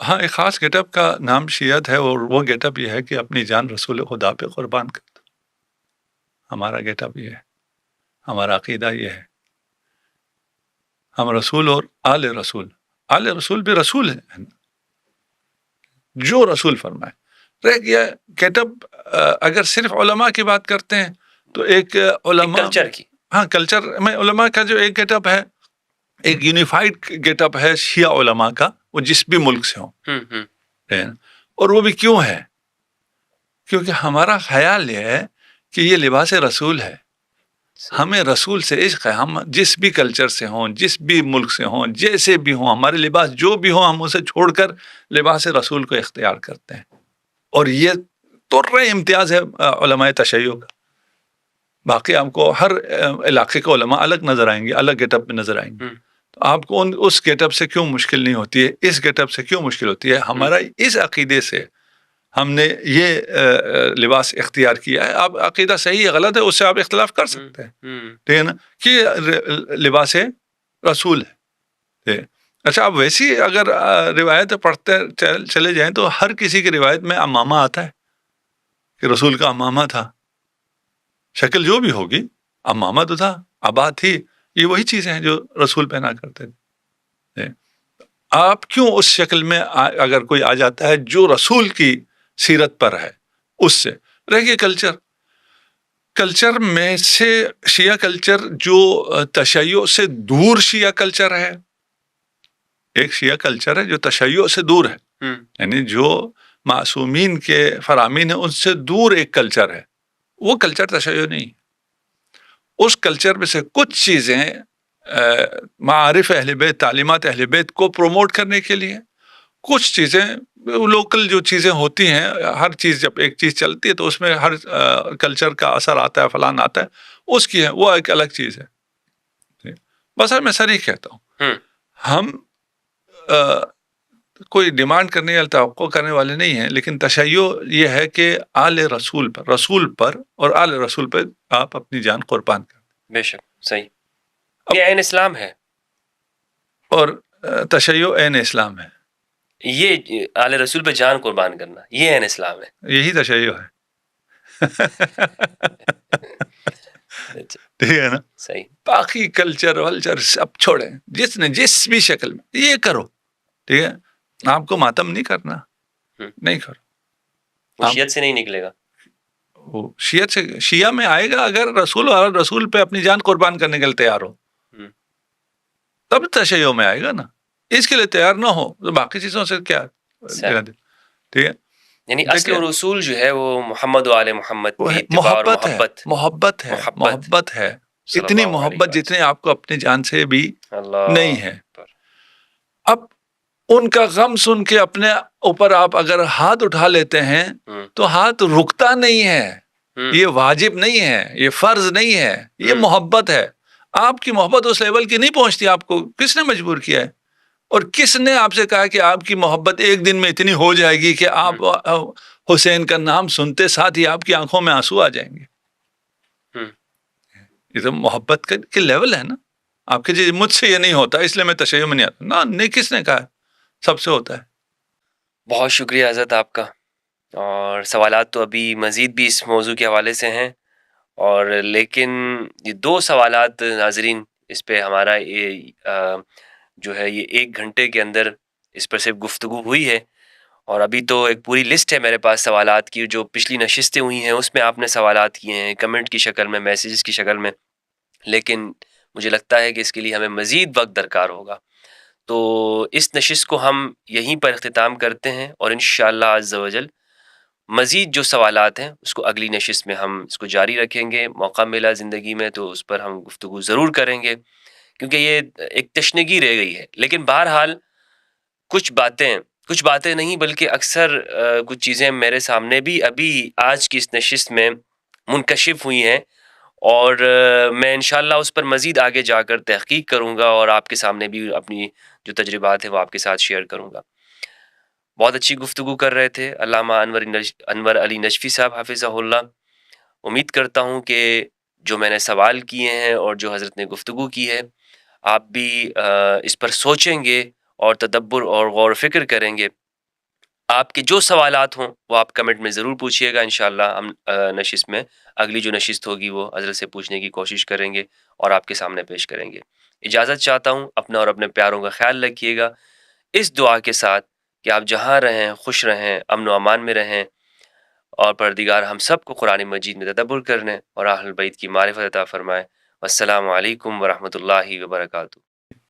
ہاں، ایک خاص گیٹ اپ کا نام شیعت ہے، اور وہ گیٹ اپ یہ ہے کہ اپنی جان رسول خدا پہ قربان کرتا. ہمارا گیٹ اپ یہ ہے، ہمارا عقیدہ یہ ہے. ہم رسول اور آل رسول بھی رسول ہیں، جو رسول فرمائے. رہ گیا گیٹ اپ. اگر صرف علماء کی بات کرتے ہیں تو ایک علماء کلچر کی، ہاں کلچر میں علماء کا جو ایک گیٹ اپ ہے، ایک یونیفائڈ گیٹ اپ ہے شیعہ علماء کا، وہ جس بھی ملک سے ہوں. اور وہ بھی کیوں ہے؟ کیونکہ ہمارا خیال یہ ہے کہ یہ لباس رسول ہے. ہمیں رسول سے عشق ہے. ہم جس بھی کلچر سے ہوں، جس بھی ملک سے ہوں، جیسے بھی ہوں، ہمارے لباس جو بھی ہوں، ہم اسے چھوڑ کر لباس رسول کو اختیار کرتے ہیں. اور یہ طور امتیاز ہے علماء تشیع کا. باقی آپ کو ہر علاقے کے علماء الگ نظر آئیں گے، الگ گیٹ اپ میں نظر آئیں گے. تو آپ کو اس گیٹ اپ سے کیوں مشکل نہیں ہوتی ہے؟ اس گیٹ اپ سے کیوں مشکل ہوتی ہے؟ ہمارا اس عقیدے سے ہم نے یہ لباس اختیار کیا ہے. آپ عقیدہ صحیح ہے غلط ہے، اس سے آپ اختلاف کر سکتے ہیں، ٹھیک ہے نا، کہ لباس رسول ہے. اچھا، آپ ویسی اگر روایت پڑھتے چلے جائیں تو ہر کسی کی روایت میں امامہ آتا ہے کہ رسول کا امامہ تھا. شکل جو بھی ہوگی، امامہ تو تھا، عبا تھی، یہ وہی چیزیں ہیں جو رسول پہنا کرتے تھے. آپ کیوں اس شکل میں اگر کوئی آ جاتا ہے جو رسول کی سیرت پر ہے، اس سے رہ گئے کلچر میں سے شیعہ کلچر جو تشیع سے دور شیعہ کلچر ہے. ایک شیعہ کلچر ہے جو تشیع سے دور ہے، یعنی جو معصومین کے فرامین ہیں ان سے دور ایک کلچر ہے. وہ کلچر تشیع نہیں. اس کلچر میں سے کچھ چیزیں معارف اہل بیت، تعلیمات اہل بیت کو پروموٹ کرنے کے لیے، کچھ چیزیں لوکل جو چیزیں ہوتی ہیں. ہر چیز جب ایک چیز چلتی ہے تو اس میں ہر کلچر کا اثر آتا ہے، فلان آتا ہے، اس کی ہے، وہ ایک الگ چیز ہے. بس میں صریح کہتا ہوں، ہم کوئی ڈیمانڈ کرنے یا توقع کرنے والے نہیں ہیں، لیکن تشیع یہ ہے کہ آل رسول پر اور آل رسول پہ آپ اپنی جان قربان کریں. بے شک صحیح. یہ عین اسلام ہے، اور تشیع عین اسلام ہے. یہ آل رسول پہ جان قربان کرنا یہ عین اسلام ہے. یہی تشیع ہے. ٹھیک ہے نا. صحیح. باقی کلچر ولچر سب چھوڑیں، جس نے جس بھی شکل میں یہ کرو. ٹھیک ہے، آپ کو ماتم نہیں کرنا، نہیں کرو. وہ شیعت سے نہیں نکلے گا، وہ شیعت سے شیعہ میں آئے گا اگر رسول پہ اپنی جان قربان کرنے کے لیے تیار ہو، تب تشیع میں آئے گا نا. اس کے لیے تیار نہ ہو تو باقی چیزوں سے کیا. ٹھیک ہے، یعنی اصل اور اصول جو ہے وہ محمد و آل محمد کی اتباع اور محبت ہے. اتنی محبت جتنی آپ کو اپنی جان سے بھی نہیں ہے. اب ان کا غم سن کے اپنے اوپر آپ اگر ہاتھ اٹھا لیتے ہیں تو ہاتھ رکتا نہیں ہے. یہ واجب نہیں ہے، یہ فرض نہیں ہے، یہ محبت ہے. آپ کی محبت اس لیول کی نہیں پہنچتی. آپ کو کس نے مجبور کیا ہے؟ اور کس نے آپ سے کہا کہ آپ کی محبت ایک دن میں اتنی ہو جائے گی کہ آپ حسین کا نام سنتے ساتھ ہی آپ کی آنکھوں میں آنسو آ جائیں گے؟ یہ تو محبت کے لیول ہے نا. آپ کے مجھ سے یہ نہیں ہوتا اس لیے میں تشیع میں نہیں آتا نا. نہیں، کس نے کہا؟ سب سے ہوتا ہے. بہت شکریہ حضرت آپ کا. اور سوالات تو ابھی مزید بھی اس موضوع کے حوالے سے ہیں، اور لیکن یہ 2 سوالات ناظرین، اس پہ ہمارا یہ جو ہے یہ 1 گھنٹے کے اندر اس پر صرف گفتگو ہوئی ہے. اور ابھی تو ایک پوری لسٹ ہے میرے پاس سوالات کی، جو پچھلی نشستیں ہوئی ہیں اس میں آپ نے سوالات کیے ہیں، کمنٹ کی شکل میں، میسیجز کی شکل میں. لیکن مجھے لگتا ہے کہ اس کے لیے ہمیں مزید وقت درکار ہوگا. تو اس نشست کو ہم یہیں پر اختتام کرتے ہیں، اور انشاءاللہ عز و جل مزید جو سوالات ہیں اس کو اگلی نشست میں ہم اس کو جاری رکھیں گے. موقع ملا زندگی میں تو اس پر ہم گفتگو ضرور کریں گے، کیونکہ یہ ایک تشنگی رہ گئی ہے. لیکن بہرحال کچھ باتیں نہیں بلکہ اکثر کچھ چیزیں میرے سامنے بھی ابھی آج کی اس نشست میں منکشف ہوئی ہیں، اور میں انشاءاللہ اس پر مزید آگے جا کر تحقیق کروں گا، اور آپ کے سامنے بھی اپنی جو تجربات ہیں وہ آپ کے ساتھ شیئر کروں گا. بہت اچھی گفتگو کر رہے تھے علامہ انور علی نجفی صاحب حافظہ اللہ. امید کرتا ہوں کہ جو میں نے سوال کیے ہیں اور جو حضرت نے گفتگو کی ہے، آپ بھی اس پر سوچیں گے اور تدبر اور غور و فکر کریں گے. آپ کے جو سوالات ہوں وہ آپ کمنٹ میں ضرور پوچھیے گا. انشاءاللہ ہم نشست میں اگلی جو نشست ہوگی وہ حضرت سے پوچھنے کی کوشش کریں گے اور آپ کے سامنے پیش کریں گے. اجازت چاہتا ہوں، اپنا اور اپنے پیاروں کا خیال رکھیے گا، اس دعا کے ساتھ کہ آپ جہاں رہیں خوش رہیں، امن و امان میں رہیں، اور پروردگار ہم سب کو قرآن مجید میں تدبر کرنے اور اہل بیت کی معرفت عطا فرمائے. والسلام علیکم ورحمۃ اللہ وبرکاتہ.